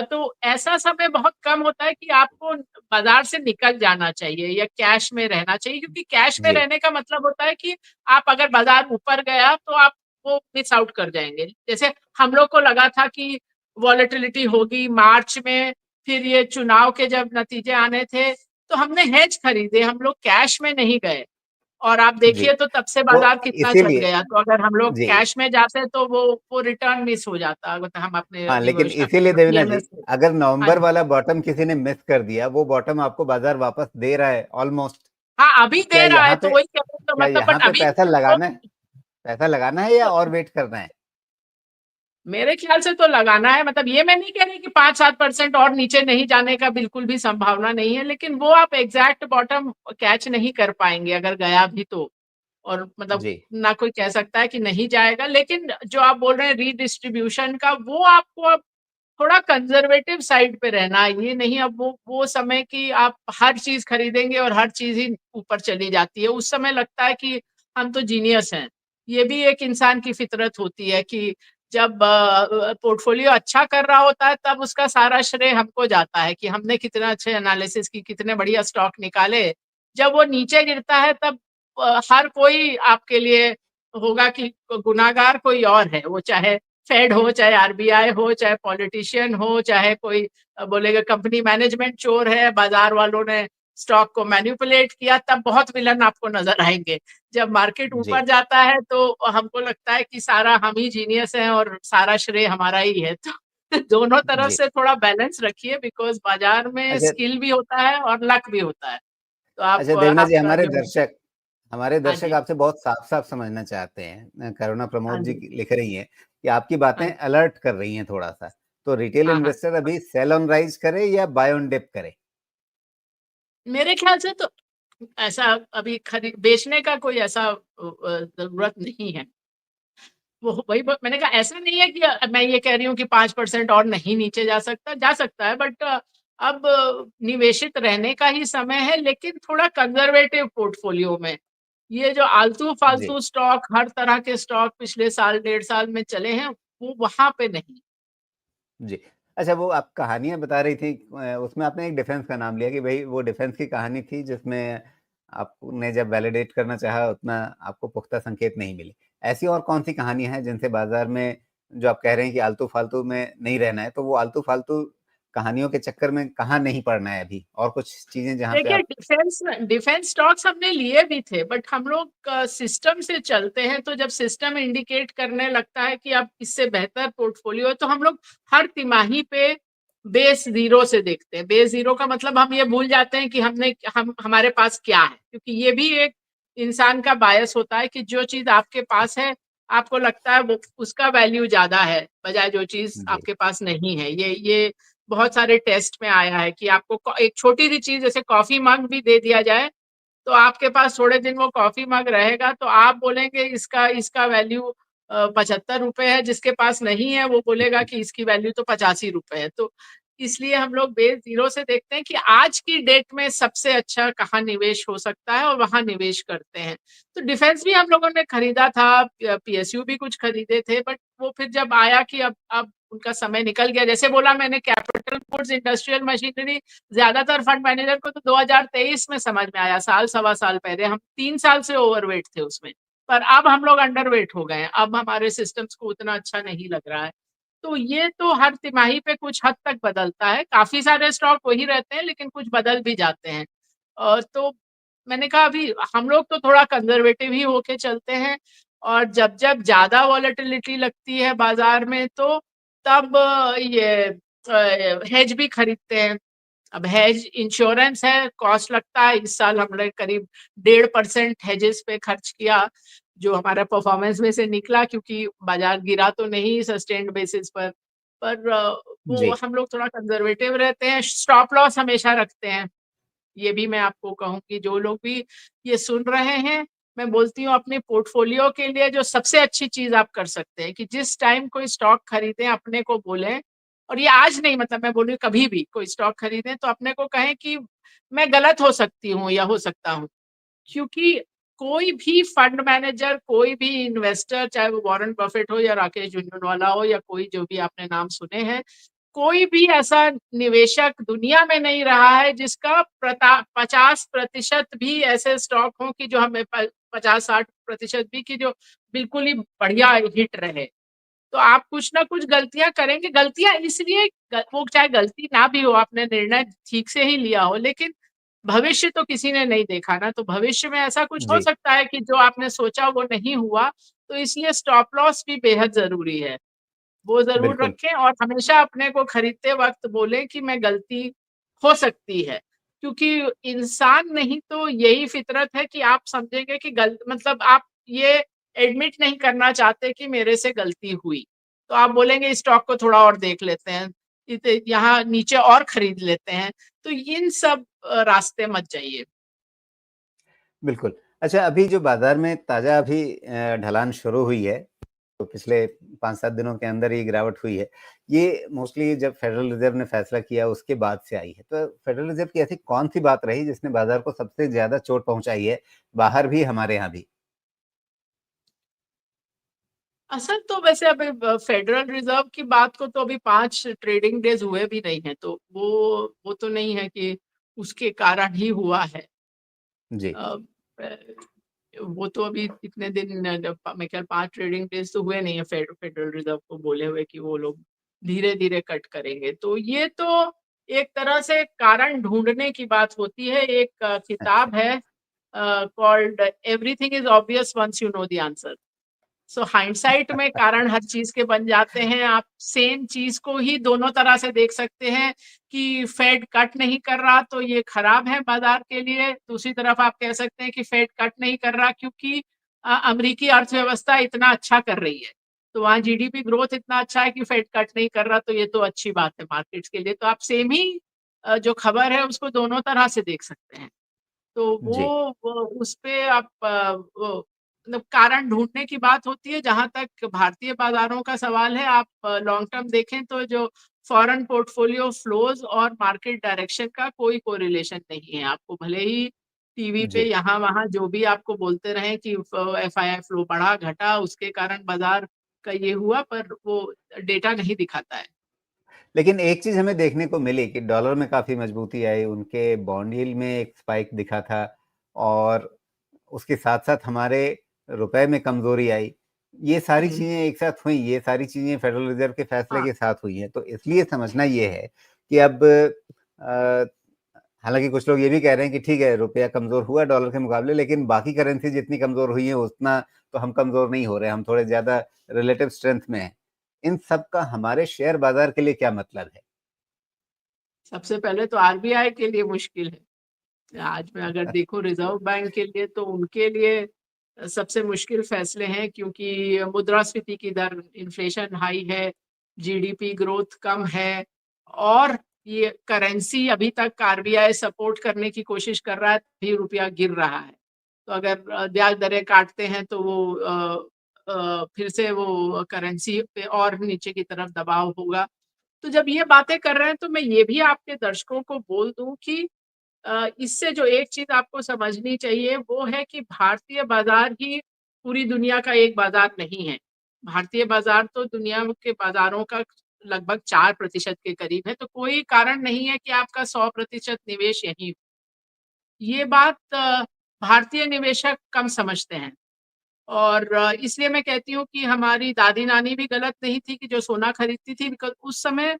तो ऐसा समय बहुत कम होता है कि आपको बाजार से निकल जाना चाहिए या कैश में रहना चाहिए, क्योंकि कैश में जी, रहने का मतलब होता है कि आप अगर बाजार ऊपर गया तो आप वो मिस आउट कर जाएंगे। जैसे हम लोग को लगा था कि वॉलेटिलिटी होगी मार्च में, फिर ये चुनाव के जब नतीजे आने थे तो हमने हेज खरीदे, हम लोग कैश में नहीं गए। और आप जी। देखिए तो तब से वो बाजार कितना चल इसीलिए गया, तो अगर हम लोग जी, कैश में जाते तो वो रिटर्न मिस हो जाता, मतलब हम अपने हाँ, लेकिन अपने इसीलिए जो देवेना जी, पीएमएस। अगर हाँ नवंबर जी। वाला बॉटम किसी ने मिस कर दिया, वो बॉटम आपको बाज़ार वापस दे रहा है ऑलमोस्ट। हाँ, अभी क्या दे रहा है यहाँ तो पे वही कह रहे हैं, तो क्या मतलब यहाँ बट पे अभी पैसा तो लगाना है? पैसा लगाना है या तो और वेट करना है? मेरे ख्याल से तो लगाना है, मतलब ये मैं नहीं कह रही कि 5-7% और नीचे नहीं जाने का बिल्कुल भी संभावना नहीं है, लेकिन वो आप एग्जैक्ट बॉटम कैच नहीं कर पाएंगे अगर गया भी तो। और मतलब जी, ना कोई कह सकता है कि नहीं जाएगा, लेकिन जो आप बोल रहे हैं रीडिस्ट्रीब्यूशन का, वो आपको अब थोड़ा कंजर्वेटिव साइड पे रहना है। ये नहीं अब वो समय कि आप हर चीज खरीदेंगे और हर चीज ही ऊपर चली जाती है। उस समय लगता है कि हम तो जीनियस हैं। ये भी एक इंसान की फितरत होती है कि जब पोर्टफोलियो अच्छा कर रहा होता है तब उसका सारा श्रेय हमको जाता है कि हमने कितना अच्छे एनालिसिस की, कितने बढ़िया स्टॉक निकाले। जब वो नीचे गिरता है तब हर कोई आपके लिए होगा कि गुनाहगार कोई और है, वो चाहे फेड हो, चाहे आरबीआई हो, चाहे पॉलिटिशियन हो, चाहे कोई बोलेगा कंपनी मैनेजमेंट चोर है, बाजार वालों ने स्टॉक को मैनिपुलेट किया, तब बहुत विलन आपको नजर आएंगे। जब मार्केट जी। ऊपर जाता है तो हमको लगता है कि सारा हम ही जीनियस हैं और सारा श्रेय हमारा ही है। तो दोनों तरफ जी। से थोड़ा बैलेंस रखिए, बिकॉज बाजार में अच्छा स्किल भी होता है और लक भी होता है। तो अच्छा आप देवना जी, आपका जो। हमारे हाँ दर्शक जी। आपसे बहुत साफ-साफ समझना चाहते हैं। करुणा हाँ प्रमोद जी जी। लिख रही हैं कि आपकी हाँ बातें जी। अलर्ट कर रही हैं थोड़ा-सा। तो रिटेल हाँ हाँ। इन्वेस्टर अभी सेल ऑन राइज करे या बाय ऑन डिप करे? मेरे ख्याल से तो ऐसा अभी खरीद बेचने का कोई ऐसा जरूरत नहीं है। वो वही मैंने कहा, ऐसा नहीं है कि मैं ये कह रही हूँ कि 5% और नहीं नीचे जा सकता है, बट अब निवेशित रहने का ही समय है, लेकिन थोड़ा कंजर्वेटिव पोर्टफोलियो में। ये जो आलतू जी, फालतू स्टॉक, हर तरह के स्टॉक पिछले साल 1.5 साल में चले हैं, वो वहां पे नहीं। जी। अच्छा, वो आप कहानियाँ बता रही थी, उसमें आपने एक डिफेंस का नाम लिया कि भई वो डिफेंस की कहानी थी जिसमें आपने जब वैलिडेट करना चाहा उतना आपको पुख्ता संकेत नहीं मिले। ऐसी और कौन-सी कहानियाँ हैं जिनसे बाज़ार में जो आप कह रहे हैं कि आलतू-फालतू में नहीं रहना है, तो वो आलतू-फालतू कहानियों के चक्कर में कहाँ नहीं पड़ना है अभी? और कुछ चीज़ें जहाँ पे देखिए, आप डिफेंस डिफेंस स्टॉक्स हमने लिए भी थे, बट हम लोग सिस्टम से चलते हैं, तो जब सिस्टम इंडिकेट करने लगता है कि अब इससे बेहतर पोर्टफोलियो है, तो हम लोग हर तिमाही पे बेस जीरो से देखते हैं। बेस जीरो का मतलब हम ये भूल जाते हैं कि हम हमारे पास क्या है, क्योंकि ये भी एक इंसान का बायस होता है कि जो चीज आपके पास है, आपको लगता है वो उसका वैल्यू ज्यादा है बजाय जो चीज जी, आपके पास नहीं है। ये बहुत सारे टेस्ट में आया है कि आपको एक छोटी सी चीज जैसे कॉफी मग भी दे दिया जाए, तो आपके पास थोड़े दिन वो कॉफी मग रहेगा, तो आप बोलेंगे इसका इसका वैल्यू 75 रुपए है, जिसके पास नहीं है वो बोलेगा कि इसकी वैल्यू तो 85 रुपए है। तो इसलिए हम लोग बेस जीरो से देखते हैं कि आज की डेट में सबसे अच्छा कहाँ निवेश हो सकता है और वहां निवेश करते हैं। तो डिफेंस भी हम लोगों ने खरीदा था, पीएसयू भी कुछ खरीदे थे, बट वो फिर जब आया कि अब उनका समय निकल गया, जैसे बोला मैंने कैपिटल गुड्स, इंडस्ट्रियल मशीनरी, ज्यादातर फंड मैनेजर को तो 2023 में समझ में आया, साल सवा साल पहले। हम 3 साल से ओवरवेट थे उसमें, पर अब हम लोग अंडरवेट हो गए हैं, अब हमारे सिस्टम्स को उतना अच्छा नहीं लग रहा है। तो ये तो हर तिमाही पे कुछ हद तक बदलता है, काफी सारे स्टॉक वही रहते हैं लेकिन कुछ बदल भी जाते हैं। तो मैंने कहा अभी हम लोग तो थोड़ा कंजर्वेटिव ही होके चलते हैं, और जब जब ज्यादा वॉलेटिलिटी लगती है बाजार में तो तब ये हेज भी खरीदते हैं। अब हेज इंश्योरेंस है, कॉस्ट लगता है। इस साल हमने करीब 1.5% हेजेस पे खर्च किया, जो हमारा परफॉर्मेंस में से निकला, क्योंकि बाजार गिरा तो नहीं सस्टेन्ड बेसिस पर वो जी। हम लोग थोड़ा कंजर्वेटिव रहते हैं, स्टॉप लॉस हमेशा रखते हैं। ये भी मैं आपको कहूँ कि जो लोग भी ये सुन रहे हैं, मैं बोलती हूँ अपने पोर्टफोलियो के लिए जो सबसे अच्छी चीज़ आप कर सकते हैं कि जिस टाइम कोई स्टॉक खरीदें अपने को बोलें, और ये आज नहीं, मतलब मैं बोल रही हूँ कभी भी कोई स्टॉक खरीदें तो अपने को कहें कि मैं गलत हो सकती हूँ या हो सकता हूँ। क्योंकि कोई भी फंड मैनेजर, कोई भी इन्वेस्टर, चाहे वो वॉरेन बफेट हो या राकेश झुनझुनवाला हो या कोई जो भी आपने नाम सुने हैं, कोई भी ऐसा निवेशक दुनिया में नहीं रहा है जिसका 50% भी ऐसे स्टॉक हों कि जो हमें 50-60% भी कि जो बिल्कुल ही बढ़िया हिट रहे। तो आप कुछ ना कुछ गलतियाँ करेंगे, गलतियाँ इसलिए वो चाहे गलती ना भी हो, आपने निर्णय ठीक से ही लिया हो, लेकिन भविष्य तो किसी ने नहीं देखा ना, तो भविष्य में ऐसा कुछ हो जी, सकता है कि जो आपने सोचा वो नहीं हुआ, तो इसलिए स्टॉप लॉस भी बेहद ज़रूरी है। वो ज़रूर बिल्कुल, रखें और हमेशा अपने को खरीदते वक़्त बोलें कि मैं गलती हो सकती है। क्योंकि इंसान नहीं तो यही फ़ितरत है कि आप समझेंगे कि मतलब आप ये एडमिट नहीं करना चाहते कि मेरे से गलती हुई। तो आप बोलेंगे इस स्टॉक को थोड़ा और देख लेते हैं, यहाँ नीचे और खरीद लेते हैं। तो इन सब रास्ते मत जाइए। बिल्कुल। अच्छा, अभी जो बाज़ार में ताज़ा अभी ढलान शुरू हुई है, तो पिछले 5-7 दिनों के अंदर ही गिरावट हुई है। ये मोस्टली जब फेडरल रिज़र्व ने फैसला किया उसके बाद से आई है। तो फेडरल रिज़र्व की ऐसी कौन-सी बात रही जिसने बाज़ार को सबसे ज़्यादा चोट पहुँचाई है, बाहर भी हमारे यहाँ भी? असर तो वैसे अभी फेडरल रिज़र्व की बात को तो अभी 5 ट्रेडिंग डेज़ हुए भी नहीं हैं, तो वो तो नहीं है कि उसके कारण ही हुआ है। जी, अ, अ, वो तो अभी इतने दिन मेरे ख्याल 5 ट्रेडिंग डेज़ तो हुए नहीं है फेडरल रिज़र्व को बोले हुए कि वो लोग धीरे-धीरे कट करेंगे। तो ये तो एक तरह से कारण ढूँढने की बात होती है। एक अच्छा। किताब है called everything is obvious once you know the answer. So hindsight में कारण हर चीज के बन जाते हैं। आप सेम चीज को ही दोनों तरह से देख सकते हैं कि फेड कट नहीं कर रहा तो ये खराब है बाजार के लिए। दूसरी तरफ आप कह सकते हैं कि फेड कट नहीं कर रहा क्योंकि अमेरिकी अर्थव्यवस्था इतना अच्छा कर रही है, तो वहाँ जीडीपी ग्रोथ इतना अच्छा है कि फेड कट नहीं कर रहा, तो ये तो अच्छी बात है मार्केट्स के लिए। तो आप सेम ही जो खबर है उसको दोनों तरह से देख सकते हैं। तो जी, वो उस पे आप वो मतलब कारण ढूँढने की बात होती है। जहाँ तक भारतीय बाज़ारों का सवाल है, आप लॉन्ग टर्म देखें तो जो फॉरेन पोर्टफोलियो फ्लोज़ और मार्केट डायरेक्शन का कोई कोरिलेशन नहीं है। आपको भले ही टीवी पे जी। यहाँ-वहाँ जो भी आपको बोलते रहें कि एफआईआई फ्लो बढ़ा, घटा, उसके कारण बाज़ार का ये हुआ, पर वो डेटा नहीं दिखाता है। लेकिन एक चीज़ हमें देखने को मिली कि डॉलर में काफ़ी मजबूती आई, उनके बॉन्ड यील्ड में एक स्पाइक दिखा था और उसके साथ-साथ हमारे रुपए में कमज़ोरी आई। ये सारी हुँ, चीज़ें एक साथ हुई, ये सारी चीज़ें फेडरल रिज़र्व के फैसले हाँ। के साथ हुई हैं। तो इसलिए समझना ये है कि अब हालाँकि कुछ लोग ये भी कह रहे हैं कि ठीक है, रुपया कमज़ोर हुआ डॉलर के मुकाबले, लेकिन बाकी करेंसी जितनी कमज़ोर हुई है, उतना तो हम कमज़ोर नहीं हो रहे, हम थोड़े ज़्यादा रिलेटिव स्ट्रेंथ में हैं। इन सब का हमारे शेयर बाज़ार के लिए क्या मतलब है? सबसे पहले तो आरबीआई के लिए मुश्किल है। आज मैं अगर देखूँ रिज़र्व बैंक के लिए तो उनके लिए सबसे मुश्किल फ़ैसले हैं क्योंकि मुद्रास्फीति की दर, इन्फ्लेशन हाई है, जीडीपी ग्रोथ कम है और ये करेंसी अभी तक आरबीआई सपोर्ट करने की कोशिश कर रहा है, तभी रुपया गिर रहा है। तो अगर ब्याज दरें काटते हैं तो वो फिर से वो करेंसी पे और नीचे की तरफ दबाव होगा। तो जब ये बातें कर रहे हैं तो मैं ये भी आपके दर्शकों को बोल दूँ कि इससे जो एक चीज़ आपको समझनी चाहिए वो है कि भारतीय बाज़ार ही पूरी दुनिया का एक बाज़ार नहीं है। भारतीय बाज़ार तो दुनिया के बाज़ारों का लगभग 4% के करीब है, तो कोई कारण नहीं है कि आपका 100% निवेश यहीं हो। ये बात भारतीय निवेशक कम समझते हैं और इसलिए मैं कहती हूँ कि हमारी दादी-नानी भी गलत नहीं थी कि जो सोना खरीदती थी बिकॉज़ उस समय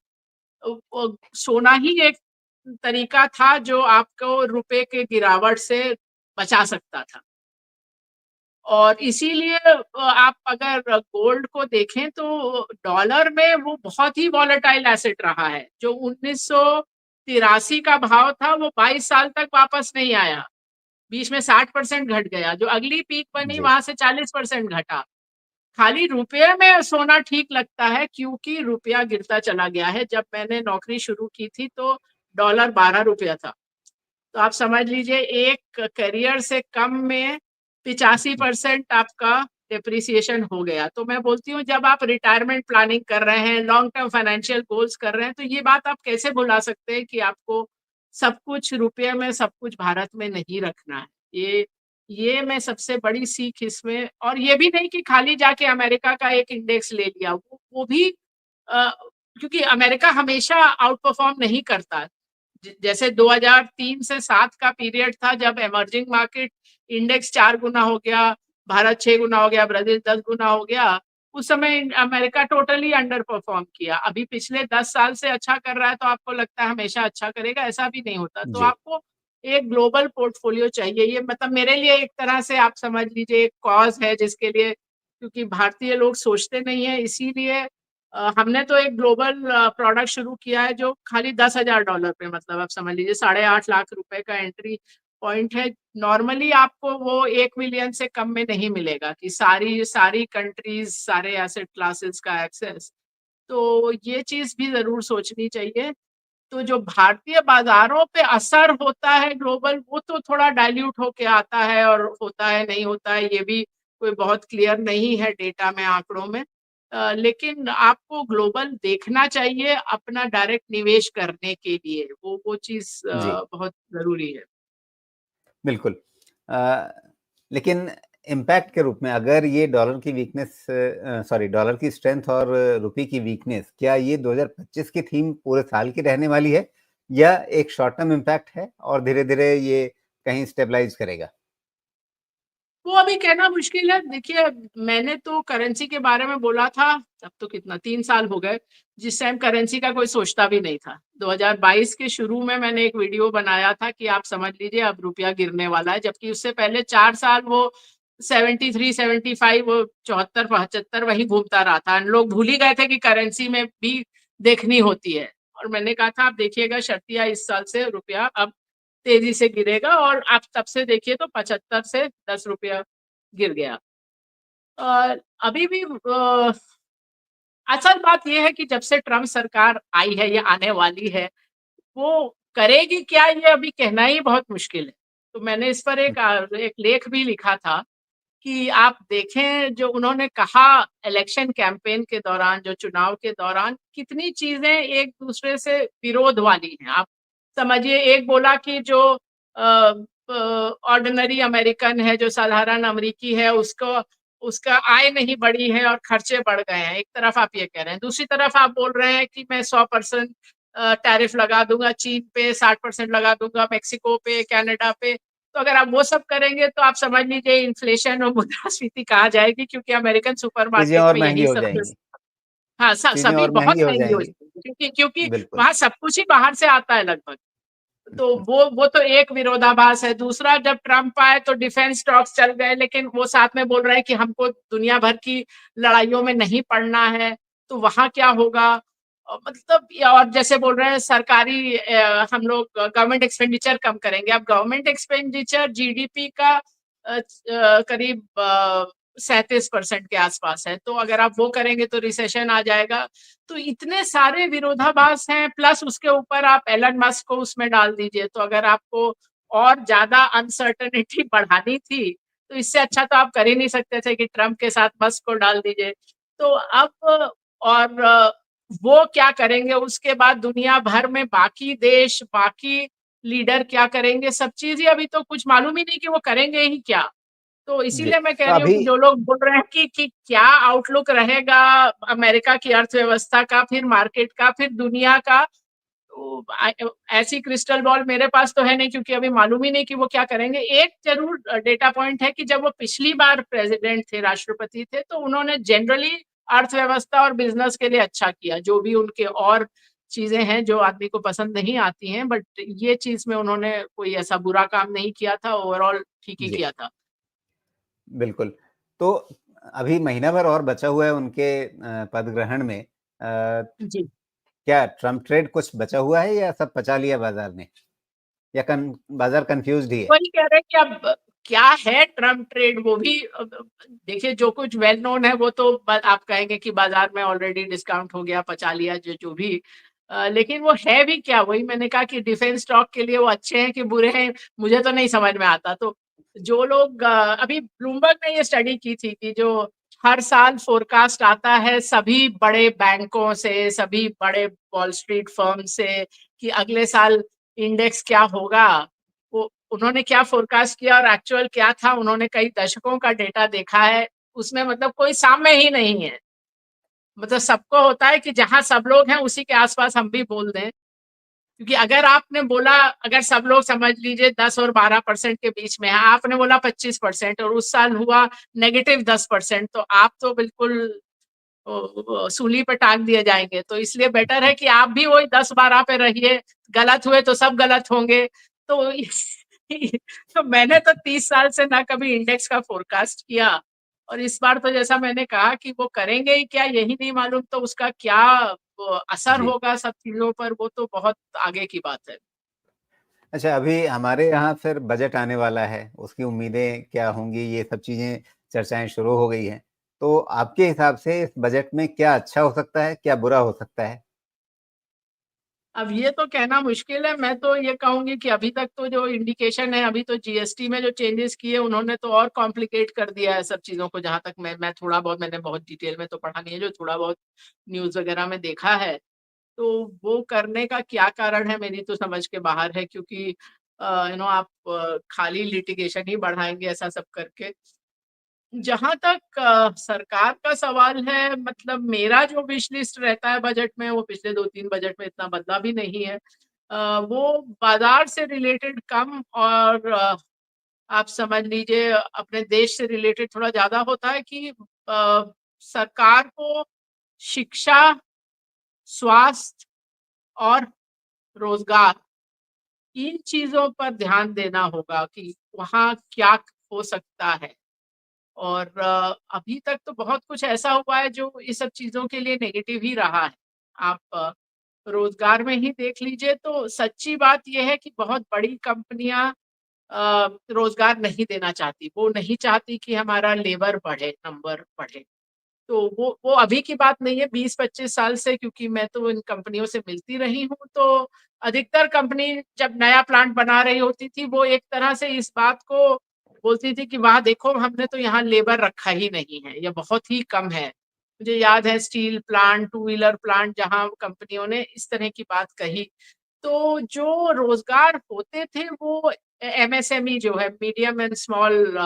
सोना ही एक तरीका था जो आपको रुपए के गिरावट से बचा सकता था। और इसीलिए आप अगर गोल्ड को देखें तो डॉलर में वो बहुत ही वॉलेटाइल एसेट रहा है। जो 1983 का भाव था वो 22 साल तक वापस नहीं आया। बीच में 60% घट गया। जो अगली पीक बनी जी, वहाँ से 40% घटा। खाली रुपये में सोना ठीक लगता है क्योंकि रुपया गिरता चला गया है। जब मैंने नौकरी शुरू की थी तो डॉलर ₹12 था। तो आप समझ लीजिए एक करियर से कम में 85% आपका डेप्रिसिएशन हो गया। तो मैं बोलती हूँ जब आप रिटायरमेंट प्लानिंग कर रहे हैं, लॉन्ग टर्म फाइनेंशियल गोल्स कर रहे हैं, तो ये बात आप कैसे भुला सकते हैं कि आपको सब कुछ रुपये में, सब कुछ भारत में नहीं रखना है। ये मैं सबसे बड़ी सीख इसमें, और ये भी नहीं कि खाली जाके अमेरिका का एक इंडेक्स ले लिया, वो भी क्योंकि अमेरिका हमेशा आउट परफॉर्म नहीं करता। जैसे 2003 से 7 का पीरियड था जब इमर्जिंग मार्केट इंडेक्स 4 गुना हो गया, भारत 6 गुना हो गया, ब्राजील 10 गुना हो गया। उस समय अमेरिका टोटली अंडर परफॉर्म किया। अभी पिछले 10 साल से अच्छा कर रहा है तो आपको लगता है हमेशा अच्छा करेगा, ऐसा भी नहीं होता। तो जी, आपको एक ग्लोबल पोर्टफोलियो चाहिए। ये मतलब मेरे लिए एक तरह से आप समझ लीजिए एक कॉज है जिसके लिए, क्योंकि भारतीय लोग सोचते नहीं है, इसीलिए हमने तो एक ग्लोबल प्रोडक्ट शुरू किया है जो खाली $10,000 पे, मतलब आप समझ लीजिए 8.5 लाख रुपए का एंट्री पॉइंट है। नॉर्मली आपको वो 1 मिलियन से कम में नहीं मिलेगा कि सारी सारी कंट्रीज, सारे एसेट क्लासेस का एक्सेस। तो ये चीज भी जरूर सोचनी चाहिए। तो जो भारतीय बाजारों पे असर होता है ग्लोबल, वो तो थोड़ा डाइल्यूट होके आता है, और होता है नहीं होता है ये भी कोई बहुत क्लियर नहीं है डेटा में, आंकड़ों में। लेकिन आपको ग्लोबल देखना चाहिए अपना डायरेक्ट निवेश करने के लिए, वो चीज जी, बहुत जरूरी है। बिल्कुल। लेकिन इम्पैक्ट के रूप में अगर ये डॉलर की वीकनेस सॉरी डॉलर की स्ट्रेंथ और रुपए की वीकनेस, क्या ये 2025 की थीम पूरे साल की रहने वाली है या एक शॉर्ट टर्म इम्पैक्ट है और धीरे-धीरे ये कहीं स्टेबलाइज़ करेगा? वो अभी कहना मुश्किल है। देखिए, मैंने तो करेंसी के बारे में बोला था, अब तो कितना 3 साल हो गए, जिस टाइम करेंसी का कोई सोचता भी नहीं था। 2022 के शुरू में मैंने एक वीडियो बनाया था कि आप समझ लीजिए अब रुपया गिरने वाला है, जबकि उससे पहले 4 साल वो 73, 75, वो 74, 75 वही घूमता रहा था। लोग भूल ही गए थे कि करेंसी में भी देखनी होती है। और मैंने कहा था आप देखिएगा शर्तिया, इस साल से रुपया अब तेजी से गिरेगा, और आप तब से देखिए तो 75 से 10 रुपया गिर गया। और अभी भी असल बात यह है कि जब से ट्रम्प सरकार आई है या आने वाली है, वो करेगी क्या ये अभी कहना ही बहुत मुश्किल है। तो मैंने इस पर एक लेख भी लिखा था कि आप देखें जो उन्होंने कहा इलेक्शन कैंपेन के दौरान, जो चुनाव के दौरान, कितनी चीजें एक दूसरे से विरोध वाली हैं। आप समझिए, एक बोला कि जो ऑर्डिनरी अमेरिकन है, जो साधारण अमेरिकी है, उसको उसका आय नहीं बढ़ी है और खर्चे बढ़ गए हैं। एक तरफ आप ये कह रहे हैं, दूसरी तरफ आप बोल रहे हैं कि मैं 100% टैरिफ लगा दूंगा चीन पे, 60% लगा दूंगा मेक्सिको पे, कनाडा पे। तो अगर आप वो सब करेंगे तो आप समझ लीजिए इन्फ्लेशन और मुद्रास्फीति कहाँ जाएगी, क्योंकि अमेरिकन चीज़ें सुपरमार्केट और में महँगी यही हो सब। जाएँगी, हाँ, चीज़ें सभी और बहुत महँगी हो महंगी हो जाएँगी। जाएगी, क्योंकि बिल्कुल। वहां सब कुछ ही बाहर से आता है लगभग। तो वो तो एक विरोधाभास है। दूसरा, जब ट्रम्प आए तो डिफेंस स्टॉक्स चल गए, लेकिन वो साथ में बोल रहे हैं कि हमको दुनिया भर की लड़ाइयों में नहीं पड़ना है। तो वहां क्या होगा? मतलब और जैसे बोल रहे हैं सरकारी हम लोग गवर्नमेंट एक्सपेंडिचर कम करेंगे। अब गवर्नमेंट एक्सपेंडिचर जीडीपी का करीब 37% के आसपास है। तो अगर आप वो करेंगे तो रिसेशन आ जाएगा। तो इतने सारे विरोधाभास हैं, प्लस उसके ऊपर आप एलन मस्क को उसमें डाल दीजिए। तो अगर आपको और ज्यादा अनसर्टेनिटी बढ़ानी थी, तो इससे अच्छा तो आप कर ही नहीं सकते थे कि ट्रम्प के साथ मस्क को डाल दीजिए। तो अब और वो क्या करेंगे उसके बाद, दुनिया भर में बाकी देश, बाकी लीडर क्या करेंगे, सब चीज ही अभी तो कुछ मालूम ही नहीं कि वो करेंगे ही क्या। तो जी, इसीलिए मैं कह तो रही हूँ अभी कि जो लोग बोल रहे हैं कि क्या आउटलुक रहेगा अमेरिका की अर्थव्यवस्था का, फिर मार्केट का, फिर दुनिया का, तो ऐसी क्रिस्टल बॉल मेरे पास तो है नहीं, क्योंकि अभी मालूम ही नहीं कि वो क्या करेंगे। एक जरूर डेटा पॉइंट है कि जब वो पिछली बार प्रेसिडेंट थे, राष्ट्रपति थे, तो उन्होंने जनरली अर्थव्यवस्था और बिजनेस के लिए अच्छा किया। जो भी उनके और चीजें हैं जो आदमी को पसंद नहीं आती हैं, बट ये चीज में उन्होंने कोई ऐसा बुरा काम नहीं किया था, ओवरऑल ठीक ही जी, किया था। बिल्कुल। तो अभी महीना भर और बचा हुआ है उनके पद ग्रहण में। जी, क्या ट्रम्प ट्रेड कुछ बचा हुआ है या सब पचा लिया बाज़ार ने? या कन बाज़ार कन्फ्यूज़्ड ही है? वही कह रहे हैं कि अब क्या है ट्रम्प ट्रेड, वो भी देखिए, जो कुछ वेल नोन है वो तो आप कहेंगे कि बाजार में ऑलरेडी डिस्काउंट हो गया, पचा लिया, जो जो भी। लेकिन वो है भी क्या, वही मैंने कहा कि डिफेंस स्टॉक के लिए वो अच्छे हैं कि बुरे हैं, मुझे तो नहीं समझ में आता। तो जो लोग अभी ब्लूमबर्ग ने ये स्टडी की थी कि जो हर साल फोरकास्ट आता है सभी बड़े बैंकों से, सभी बड़े वॉल स्ट्रीट फर्म से, कि अगले साल इंडेक्स क्या होगा, वो उन्होंने क्या फोरकास्ट किया और एक्चुअल क्या था, उन्होंने कई दशकों का डेटा देखा है। उसमें मतलब कोई साम्य ही नहीं है। मतलब सबको होता है कि जहां सब लोग हैं उसी के आसपास हम भी बोल दें, क्योंकि अगर आपने बोला, अगर सब लोग समझ लीजिए 10 और 12% के बीच में है, आपने बोला 25% और उस साल हुआ -10%, तो आप तो बिल्कुल सूली पे टांग दिए जाएंगे। तो इसलिए बेटर है कि आप भी वही 10-12 पे रहिए। गलत हुए तो सब गलत होंगे। तो तो मैंने तो 30 साल से ना कभी इंडेक्स का फोरकास्ट किया, और इस बार तो जैसा मैंने कहा कि वो करेंगे ही क्या यही नहीं मालूम, तो उसका क्या असर जी। होगा सब चीजों पर, वो तो बहुत आगे की बात है। अच्छा, अभी हमारे यहाँ फिर बजट आने वाला है, उसकी उम्मीदें क्या होंगी, ये सब चीज़ें चर्चाएँ शुरू हो गई हैं। तो आपके हिसाब से इस बजट में क्या अच्छा हो सकता है, क्या बुरा हो सकता है? अब ये तो कहना मुश्किल है। मैं तो ये कहूंगी कि अभी तक तो जो इंडिकेशन है, अभी तो जीएसटी में जो चेंजेस किए उन्होंने तो और कॉम्प्लिकेट कर दिया है सब चीजों को। जहां तक मैं थोड़ा बहुत, मैंने बहुत डिटेल में तो पढ़ा नहीं है, जो थोड़ा बहुत न्यूज वगैरह में देखा है, तो वो करने का क्या कारण है मेरी तो समझ के बाहर है। क्योंकि आप खाली लिटिगेशन ही बढ़ाएंगे ऐसा सब करके। जहां तक सरकार का सवाल है, मतलब मेरा जो विश लिस्ट रहता है बजट में, वो पिछले 2-3 बजट में इतना बदला भी नहीं है। वो बाजार से रिलेटेड कम, और आप समझ लीजिए अपने देश से रिलेटेड थोड़ा ज्यादा होता है कि सरकार को शिक्षा, स्वास्थ्य और रोजगार, इन चीजों पर ध्यान देना होगा कि वहाँ क्या हो सकता है। और अभी तक तो बहुत कुछ ऐसा हुआ है जो इस सब चीजों के लिए नेगेटिव ही रहा है। आप रोजगार में ही देख लीजिए, तो सच्ची बात यह है कि बहुत बड़ी कंपनियां रोजगार नहीं देना चाहती। वो नहीं चाहती कि हमारा लेबर बढ़े, नंबर बढ़े। तो वो अभी की बात नहीं है, 20-25 साल से, क्योंकि मैं तो इन कंपनियों से मिलती रही हूँ। तो अधिकतर कंपनी जब नया प्लांट बना रही होती थी, वो एक तरह से इस बात को बोलती थी कि वहां देखो, हमने तो यहाँ लेबर रखा ही नहीं है, या बहुत ही कम है। मुझे याद है steel plant, two wheeler plant, जहाँ कंपनियों ने इस तरह की बात कही। तो जो रोजगार होते थे वो एमएसएमई जो है, मीडियम एंड स्मॉल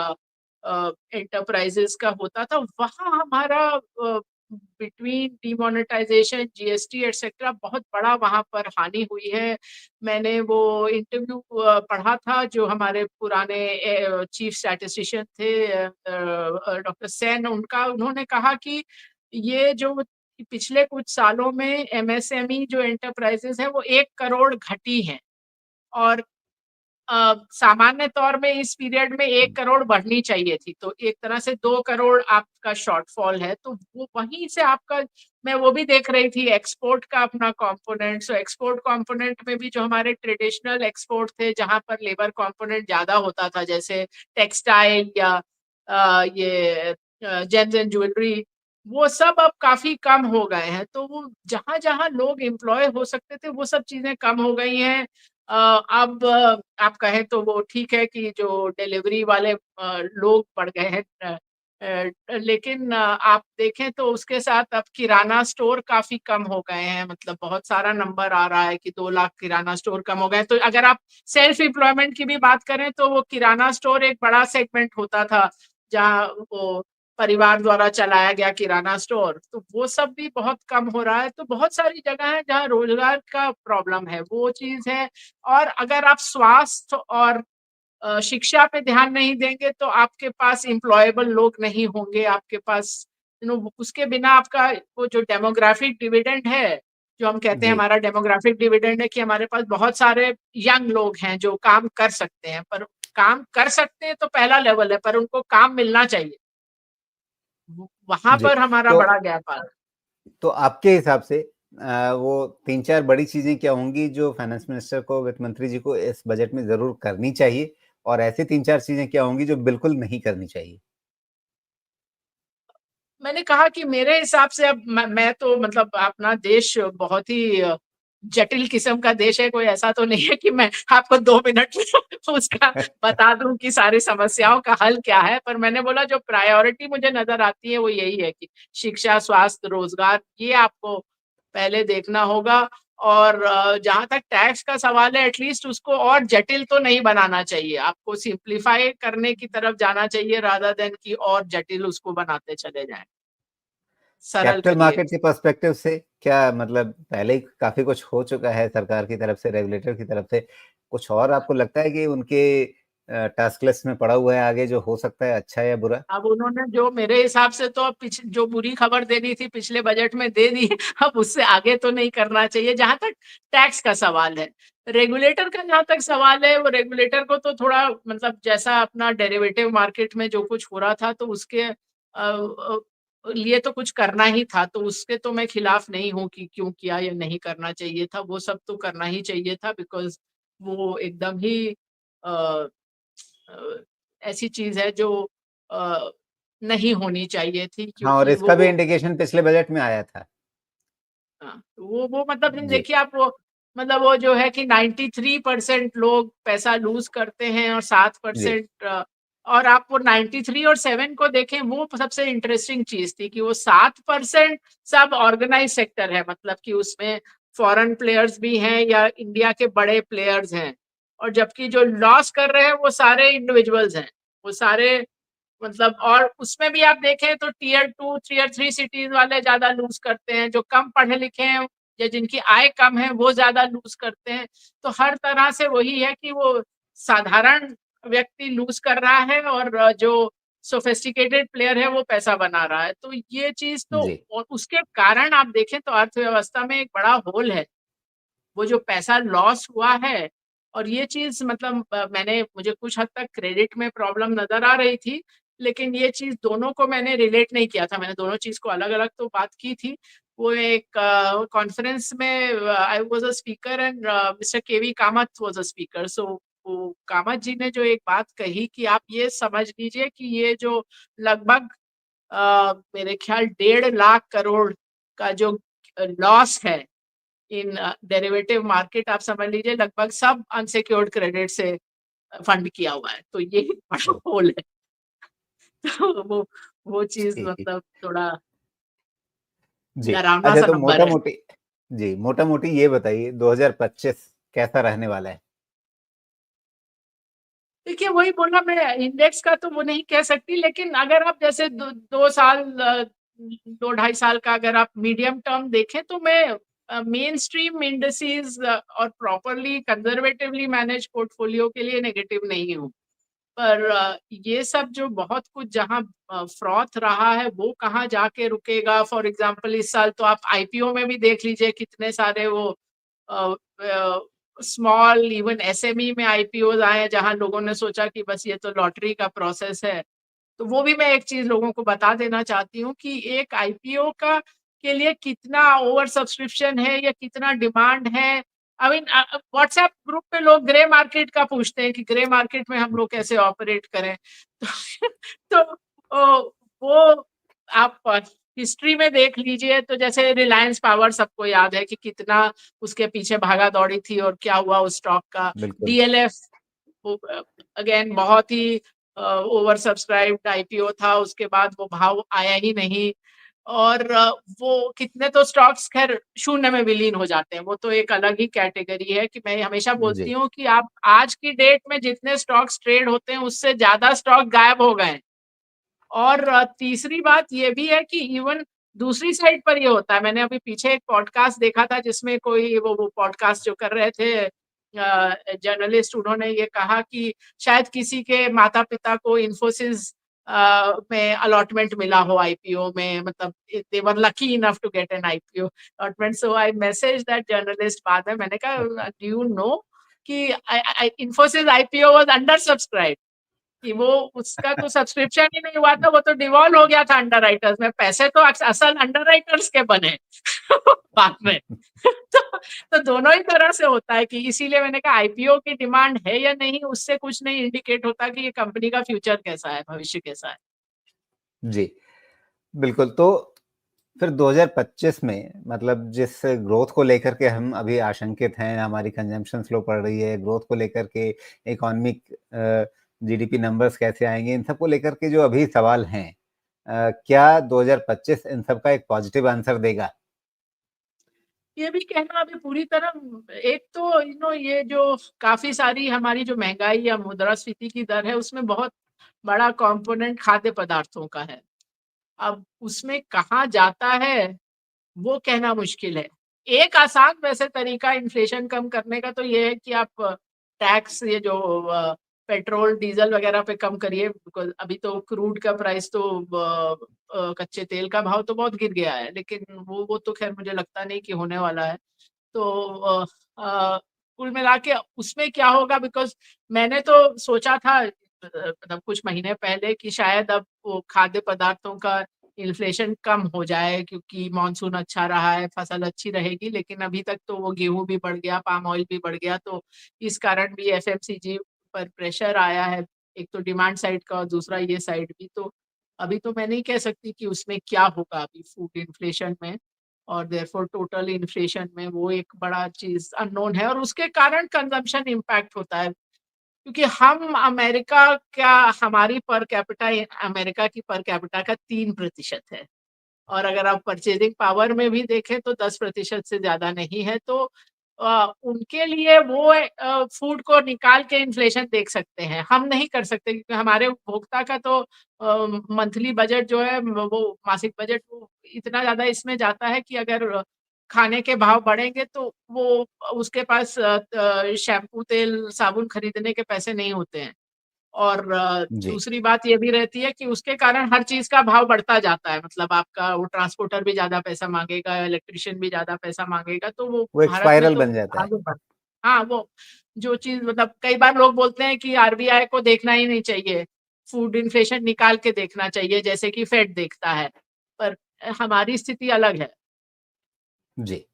एंटरप्राइजेस का होता था। वहाँ हमारा बिटवीन डिमोनेटाइजेशन, जीएसटी एटसेट्रा, बहुत बड़ा वहाँ पर हानि हुई है। मैंने वो इंटरव्यू पढ़ा था जो हमारे पुराने चीफ स्टैटिस्टिशियन थे, डॉक्टर सेन, उनका, उन्होंने कहा कि ये जो पिछले कुछ सालों में एमएसएमई जो एंटरप्राइजेस है वो 1 करोड़ घटी हैं। और सामान्य तौर में इस पीरियड में 1 करोड़ बढ़नी चाहिए थी, तो एक तरह से 2 करोड़ आपका शॉर्टफॉल है। तो वो वहीं से आपका, मैं वो भी देख रही थी एक्सपोर्ट का अपना कंपोनेंट। सो एक्सपोर्ट कंपोनेंट में भी जो हमारे ट्रेडिशनल एक्सपोर्ट थे, जहां पर लेबर कंपोनेंट ज्यादा होता था, जैसे टेक्सटाइल या ये जेम्स एंड ज्वेलरी, वो सब अब काफी कम हो गए हैं। तो वो जहां जहां लोग एम्प्लॉय हो सकते थे वो सब चीजें कम हो गई हैं। अब आप कहें तो वो ठीक है कि जो डिलीवरी वाले लोग बढ़ गए हैं, लेकिन आप देखें तो उसके साथ अब किराना स्टोर काफी कम हो गए हैं। मतलब बहुत सारा नंबर आ रहा है कि 2 लाख किराना स्टोर कम हो गए। तो अगर आप सेल्फ एम्प्लॉयमेंट की भी बात करें तो वो किराना स्टोर एक बड़ा सेगमेंट होता था, जहाँ वो परिवार द्वारा चलाया गया किराना स्टोर, तो वो सब भी बहुत कम हो रहा है। तो बहुत सारी जगह है जहाँ रोजगार का प्रॉब्लम है, वो चीज है। और अगर आप स्वास्थ्य और शिक्षा पे ध्यान नहीं देंगे तो आपके पास एम्प्लॉयबल लोग नहीं होंगे, आपके पास उसके बिना आपका वो जो डेमोग्राफिक डिविडेंड है, जो हम कहते हैं जी। हमारा डेमोग्राफिक डिविडेंड है, कि हमारे पास बहुत सारे यंग लोग हैं जो काम कर सकते हैं, पर काम कर सकते हैं तो पहला लेवल है, पर उनको काम मिलना चाहिए। वहां जी। पर हमारा तो बड़ा गैप आ रहा है। तो आपके हिसाब से वो 3-4 बड़ी चीज़ें क्या होंगी जो फाइनेंस मिनिस्टर को, वित्त मंत्री जी को इस बजट में ज़रूर करनी चाहिए? और ऐसी 3-4 चीज़ें क्या होंगी जो बिल्कुल नहीं करनी चाहिए? मैंने कहा कि मेरे हिसाब से अब मैं तो मतलब अपना देश बहुत ही जटिल किस्म का देश है, कोई ऐसा तो नहीं है कि मैं आपको 2 मिनट में उसका बता दूं कि सारी समस्याओं का हल क्या है। पर मैंने बोला जो प्रायोरिटी मुझे नजर आती है वो यही है कि शिक्षा, स्वास्थ्य, रोजगार, ये आपको पहले देखना होगा। और जहां तक टैक्स का सवाल है, एटलीस्ट उसको और जटिल तो नहीं बनाना चाहिए, आपको सिंप्लीफाई करने की तरफ जाना चाहिए रादर देन कि और जटिल उसको बनाते चले जाएं। सरल कैपिटल करिए। मार्केट के पर्सपेक्टिव से क्या मतलब, पहले ही काफी कुछ हो चुका है सरकार की तरफ से, रेगुलेटर की तरफ से, कुछ और आपको लगता है कि उनके टास्क लिस्ट में पड़ा हुआ है आगे जो हो सकता है अच्छा या बुरा? अब उन्होंने जो मेरे हिसाब से तो जो बुरी खबर देनी थी पिछले बजट में दे दी, अब उससे आगे तो नहीं करना चाहिए। जहां तक टैक्स का सवाल है, रेगुलेटर का जहां तक सवाल है, वो रेगुलेटर को तो थोड़ा मतलब जैसा अपना डेरिवेटिव मार्केट में जो कुछ हो रहा था तो उसके लिए तो कुछ करना ही था, तो उसके तो मैं खिलाफ नहीं हूँ कि क्यों किया या नहीं करना चाहिए था, वो सब तो करना ही चाहिए था। बिकॉज वो एकदम ही अ, अ, ऐसी चीज है जो अ, नहीं होनी चाहिए थी, हाँ, और क्योंकि इसका भी वो इंडिकेशन पिछले बजट में आया था। हाँ, वो मतलब जी। देखिए आप, वो मतलब वो जो है कि 93% लोग पैसा लूज करते हैं और जी। 7%। और आप वो 93 और 7 को देखें, वो सबसे इंटरेस्टिंग चीज थी कि वो 7% सब ऑर्गेनाइज सेक्टर है, मतलब कि उसमें फॉरेन प्लेयर्स भी हैं या इंडिया के बड़े प्लेयर्स हैं। और जबकि जो लॉस कर रहे हैं वो सारे इंडिविजुअल्स हैं, वो सारे मतलब। और उसमें भी आप देखें तो टीयर 2 टीयर 3 सिटीज वाले ज्यादा लूज करते हैं, जो कम पढ़े लिखे हैं या जिनकी आय कम है वो ज्यादा लूज करते हैं। तो हर तरह से वही है कि वो साधारण व्यक्ति लूज कर रहा है और जो सोफिस्टिकेटेड प्लेयर है वो पैसा बना रहा है। तो ये चीज तो, जी। और उसके कारण आप देखें तो अर्थव्यवस्था में एक बड़ा होल है, वो जो पैसा लॉस हुआ है। और ये चीज मतलब मैंने, मुझे कुछ हद तक क्रेडिट में प्रॉब्लम नजर आ रही थी, लेकिन ये चीज दोनों को मैंने रिलेट नहीं किया था, मैंने दोनों चीज को अलग अलग तो बात की थी। वो एक कॉन्फ्रेंस में I was a speaker and mister KV Kamath was a speaker. So वो कामत जी ने जो एक बात कही कि आप ये समझ लीजिए कि ये जो लगभग मेरे ख्याल 1.5 लाख करोड़ का जो लॉस है इन डेरिवेटिव मार्केट, आप समझ लीजिए लगभग सब अनसिक्योर्ड क्रेडिट से फंड किया हुआ है। तो ये बड़ा ओ, होल है। तो वो चीज जी। मतलब थोड़ा जी। डरावना अच्छा, सा तो नंबर है। मोटा-मोटी, जी, मोटा-मोटी ये बताइए 2025 कैसा रहने वाला है? देखिए वही बोला मैं, इंडेक्स का तो वो नहीं कह सकती, लेकिन अगर आप जैसे 2 साल 2 ढाई साल का अगर आप मीडियम टर्म देखें तो मैं मेन स्ट्रीम इंडस्ट्रीज और प्रॉपरली कंजर्वेटिवली मैनेज पोर्टफोलियो के लिए नेगेटिव नहीं हूँ। पर ये सब जो बहुत कुछ जहाँ फ्रॉथ रहा है वो कहाँ जाके रुकेगा। फॉर एग्जांपल इस साल तो आप आईपीओ में भी देख लीजिए कितने सारे वो स्मॉल इवन एसएमई में आईपीओ आए हैं, जहां लोगों ने सोचा कि बस ये तो लॉटरी का प्रोसेस है। तो वो भी मैं एक चीज लोगों को बता देना चाहती हूँ कि एक आईपीओ का के लिए कितना ओवर सब्सक्रिप्शन है या कितना डिमांड है। आई मीन व्हाट्सएप ग्रुप पे लोग ग्रे मार्केट का पूछते हैं कि ग्रे मार्केट में हम लोग कैसे ऑपरेट करें। तो, वो आप हिस्ट्री में देख लीजिए तो जैसे रिलायंस पावर सबको याद है कि कितना उसके पीछे भागा दौड़ी थी और क्या हुआ उस स्टॉक का। बिल्कुल। डीएलएफ अगेन बहुत ही ओवर सब्सक्राइब्ड आईपीओ था, उसके बाद वो भाव आया ही नहीं। और वो कितने तो स्टॉक्स खैर शून्य में विलीन हो जाते हैं, वो तो एक अलग ही कैटेगरी है। कि मैं हमेशा बोलती जी। हूँ कि आप आज की डेट में जितने स्टॉक्स ट्रेड होते हैं उससे ज्यादा स्टॉक गायब हो गए हैं। और तीसरी बात ये भी है कि इवन दूसरी साइड पर ये होता है। मैंने अभी पीछे एक पॉडकास्ट देखा था जिसमें कोई वो पॉडकास्ट जो कर रहे थे जर्नलिस्ट, उन्होंने ये कहा कि शायद किसी के माता पिता को इन्फोसिस में अलॉटमेंट मिला हो आईपीओ में, मतलब they were lucky enough to get an IPO allotment. So I message that journalist बाद में, मैंने कहा डू यू नो कि Infosys IPO was under subscribe, कि वो उसका तो सब्सक्रिप्शन ही नहीं हुआ था, वो तो डिवॉल्व हो गया था अंडरराइटर्स में, पैसे तो असल अंडरराइटर्स के बने बाद में। तो दोनों ही तरह से होता है कि इसीलिए मैंने कहा आईपीओ की डिमांड है या नहीं उससे कुछ नहीं इंडिकेट होता कि ये कंपनी का फ्यूचर कैसा है, भविष्य कैसा है। जी, बिल्कुल। तो फिर 2025 में मतलब जिस ग्रोथ को लेकर के हम अभी आशंकित हैं, हमारी कंजम्पशन स्लो पड़ रही है, ग्रोथ को लेकर के इकोनॉमिक जीडीपी नंबर्स कैसे आएंगे, इन सब को लेकर के जो अभी सवाल हैं, क्या 2025 इन सब का एक पॉजिटिव आंसर देगा? ये भी कहना अभी पूरी तरह, एक तो ये जो काफ़ी सारी हमारी जो महँगाई या मुद्रास्फीति की दर है, उसमें बहुत बड़ा कॉम्पोनेंट खाद्य पदार्थों का है। अब उसमें कहाँ जाता है, वो कहना मुश्किल है। एक आसान वैसे तरीका इन्फ्लेशन कम करने का तो ये है कि आप टैक्स, ये जो पेट्रोल, डीज़ल वगैरह पे कम करिए, बिकॉज़ अभी तो क्रूड का प्राइस तो कच्चे तेल का भाव तो बहुत गिर गया है, लेकिन वो तो ख़ैर मुझे लगता नहीं कि होने वाला है। तो कुल मिला के उसमें क्या होगा, बिकॉज़ मैंने तो सोचा था मतलब कुछ महीने पहले कि शायद अब वो खाद्य पदार्थों का इन्फ्लेशन कम हो जाए, क्योंकि मॉनसून अच्छा रहा है, फसल अच्छी रहेगी, लेकिन अभी तक तो वो गेहूँ भी बढ़ गया, पाम ऑयल भी बढ़ गया, तो इस कारण भी एफएमसीजी पर प्रेशर आया है। एक तो डिमांड साइड का और दूसरा ये साइड भी। तो अभी तो मैं नहीं कह सकती कि उसमें क्या होगा अभी फूड इन्फ्लेशन में, और देयरफॉर टोटल इन्फ्लेशन में वो एक बड़ा चीज़ अननोन है, और उसके कारण कंजम्पशन इम्पैक्ट होता है। क्योंकि हम अमेरिका क्या हमारी पर कैपिटा अमेरिका की पर कैपिटा का 3% है, और अगर आप परचेजिंग पावर में भी देखें तो 10% से ज़्यादा नहीं है। तो उनके लिए वो फूड को निकाल के इन्फ्लेशन देख सकते हैं, हम नहीं कर सकते, क्योंकि हमारे उपभोक्ता का तो मंथली बजट जो है, वो मासिक बजट, वो इतना ज़्यादा इसमें जाता है कि अगर खाने के भाव बढ़ेंगे तो वो उसके पास शैम्पू, तेल, साबुन खरीदने के पैसे नहीं होते हैं। और जी। दूसरी बात ये भी रहती है कि उसके कारण हर चीज़ का भाव बढ़ता जाता है। मतलब आपका वो ट्रांसपोर्टर भी ज़्यादा पैसा माँगेगा, इलेक्ट्रीशियन भी ज़्यादा पैसा माँगेगा, तो वो वो एक भारत में स्पाइरल तो बन जाता है। आगे बढ़। हाँ, वो जो चीज़, मतलब कई बार लोग बोलते हैं कि आरबीआई को देखना ही नहीं चाहिए, फूड इन्फ्लेशन निकाल के देखना चाहिए, जैसे कि फेड देखता है। पर हमारी स्थिति अलग है। जी।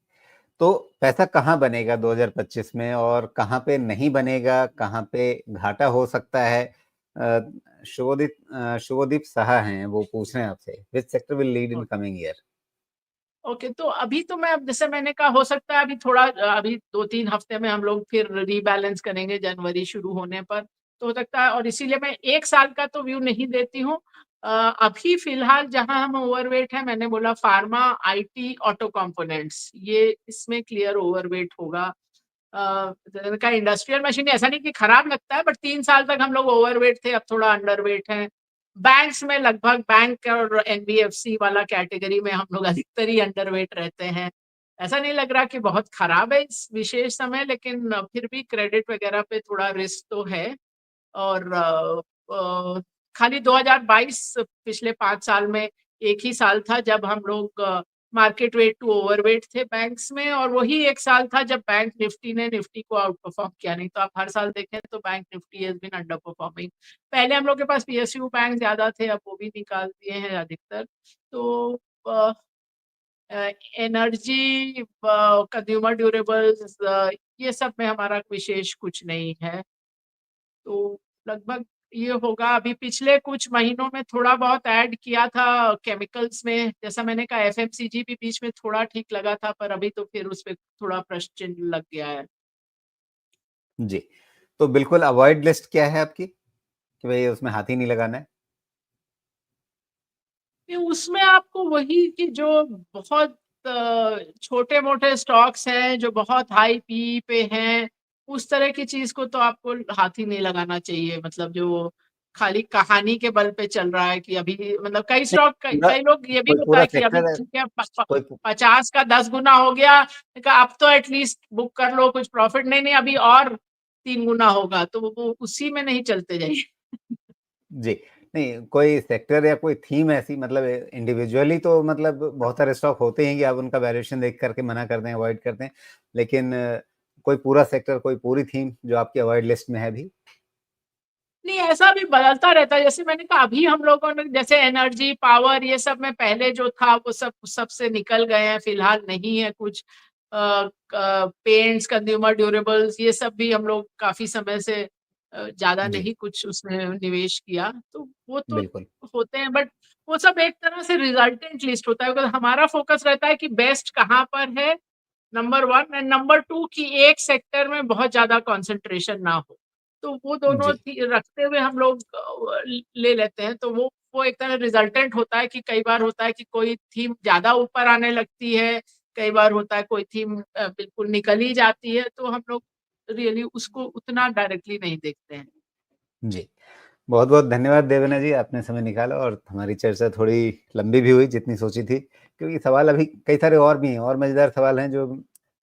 तो पैसा कहाँ बनेगा 2025 में और कहाँ पे नहीं बनेगा, कहाँ पे घाटा हो सकता है? शुभदीप साहा हैं, वो पूछ रहे हैं आपसे, which sector will lead in coming year? Okay, तो अभी तो मैं, अब जैसे मैंने कहा, हो सकता है अभी थोड़ा अभी 2-3 हफ्ते में हम लोग फिर रीबैलेंस करेंगे जनवरी शुरू होने पर, तो हो सकता है, और इसीलिए मैं 1 साल का तो व्यू नहीं देती हूँ। अभी फ़िलहाल जहाँ हम ओवरवेट हैं, मैंने बोला फार्मा, आईटी, ऑटो कंपोनेंट्स, ये इसमें क्लियर ओवरवेट होगा। का इंडस्ट्रियल मशीन ऐसा नहीं कि खराब लगता है, बट 3 साल तक हम लोग ओवरवेट थे, अब थोड़ा अंडरवेट हैं। बैंक्स में लगभग बैंक और एनबीएफसी वाला कैटेगरी में हम लोग अधिकतर ही अंडरवेट रहते हैं। ऐसा नहीं लग रहा कि बहुत खराब है इस विशेष समय, लेकिन फिर भी क्रेडिट वगैरह पे थोड़ा रिस्क तो है। और खाली 2022 पिछले 5 साल में एक ही साल था जब हम लोग मार्केट वेट टू ओवरवेट थे बैंक्स में, और वही एक साल था जब बैंक निफ्टी ने निफ्टी को आउट परफॉर्म किया। नहीं तो आप हर साल देखें तो bank Nifty has been underperforming. पहले हम लोग के पास पीएसयू बैंक ज़्यादा थे, अब वो भी निकाल दिए हैं अधिकतर। तो अ एनर्जी, कंज्यूमर ड्यूरेबल्स, ये सब में हमारा विशेष कुछ नहीं है। तो लगभग ये होगा। अभी पिछले कुछ महीनों में थोड़ा बहुत ऐड किया था केमिकल्स में, जैसा मैंने कहा एफएमसीजी भी बीच में थोड़ा ठीक लगा था, पर अभी तो फिर उस पे थोड़ा प्रश्न चिन्ह लग गया है। जी। तो बिल्कुल अवॉइड लिस्ट क्या है आपकी, कि भई उसमें हाथ ही नहीं लगाना है? कि उसमें आपको वही कि जो बहुत छोटे-मोटे स्टॉक्स हैं, जो बहुत हाई पीई पे हैं, उस तरह की चीज़ को तो आपको हाथ ही नहीं लगाना चाहिए। मतलब जो खाली कहानी के बल पे चल रहा है कि अभी, मतलब कई नहीं, स्टॉक, कई पूरा कई लोग ये भी कोई होता पूरा है कि अभी सेक्टर है, ठीक है, प प कोई 50 का 10 गुना हो गया, तो अब तो एटलीस्ट बुक कर लो कुछ प्रॉफिट। नहीं, नहीं, अभी और 3 गुना होगा, तो वो उसी में नहीं चलते जाइए। जी। नहीं, कोई सेक्टर या कोई थीम ऐसी, मतलब इंडिविजुअली तो मतलब बहुत सारे स्टॉक होते हैं कि आप उनका वैल्यूएशन देख करके मना कर दें, अवॉइड करते हैं। लेकिन कोई पूरा सेक्टर, कोई पूरी थीम जो आपकी अवॉइड लिस्ट में है अभी? नहीं, ऐसा भी बदलता रहता है। जैसे मैंने कहा, अभी हम लोगों ने जैसे एनर्जी, पावर, ये सब में पहले जो था वो सब सबसे निकल गए हैं, फिलहाल नहीं है कुछ। पेंट्स, कंज्यूमर ड्यूरेबल्स, ये सब भी हम लोग काफ़ी समय से ज़्यादा जी, नहीं कुछ उसमें निवेश किया, तो वो तो बिल्कुल। होते हैं, बट वो सब एक तरह से रिजल्टेंट लिस्ट होता है, बिकॉज़ हमारा फ़ोकस रहता है कि बेस्ट कहाँ पर है, नंबर 1 एंड नंबर 2 कि एक सेक्टर में बहुत ज़्यादा कंसंट्रेशन ना हो। तो वो दोनों जी, थी रखते हुए हम लोग ले लेते हैं, तो वो एक तरह रिजल्टेंट होता है कि कई बार होता है कि कोई थीम ज़्यादा ऊपर आने लगती है, कई बार होता है कोई थीम बिल्कुल निकल ही जाती है, तो हम लोग रियली उसको उतना डायरेक्टली नहीं देखते हैं। जी। बहुत-बहुत धन्यवाद देवेना जी, आपने समय निकाला और हमारी चर्चा थोड़ी लंबी भी हुई जितनी सोची थी, क्योंकि सवाल अभी कई सारे और भी हैं और मज़ेदार सवाल हैं जो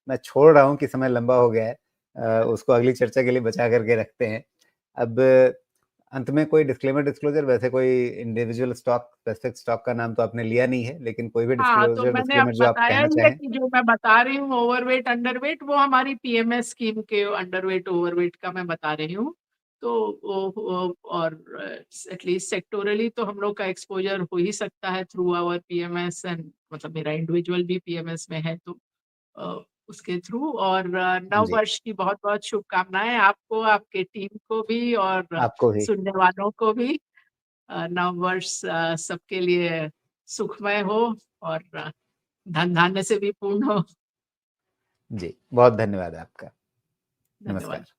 मैं छोड़ रहा हूँ कि समय लंबा हो गया है। उसको अगली चर्चा के लिए बचा कर के रखते हैं। अब अंत में कोई डिस्क्लेमर डिस्क्लोज़र, वैसे कोई इंडिविजुअल स्टॉक, स्पेसिफिक स्टॉक का नाम तो आपने लिया नहीं है, लेकिन कोई भी हाँ, तो डिस्क्लोज़र, मैंने अब डिस्क्लेमर जो आप बताया कहना ही है चाहें? कि जो मैं बता रही हूँ ओवरवेट, अंडरवेट, वो हमारी पीएमएस स्कीम के अंडरवेट, ओवरवेट का मैं बता रही हूँ। तो वो और एटलीस्ट सेक्टोरली तो हम लोग का एक्सपोज़र हो ही सकता है थ्रू आवर पीएमएस, एंड मतलब मेरा इंडिविजुअल भी पीएमएस में है, तो उसके थ्रू, और नव जी, वर्ष की बहुत-बहुत शुभकामनाएँ आपको, आपके टीम को भी, और आपको भी। सुनने वालों को भी। नव वर्ष सबके लिए सुखमय हो, और धन धान्य से भी पूर्ण हो। जी, बहुत धन्यवाद आपका। धन्यवाद। नमस्कार।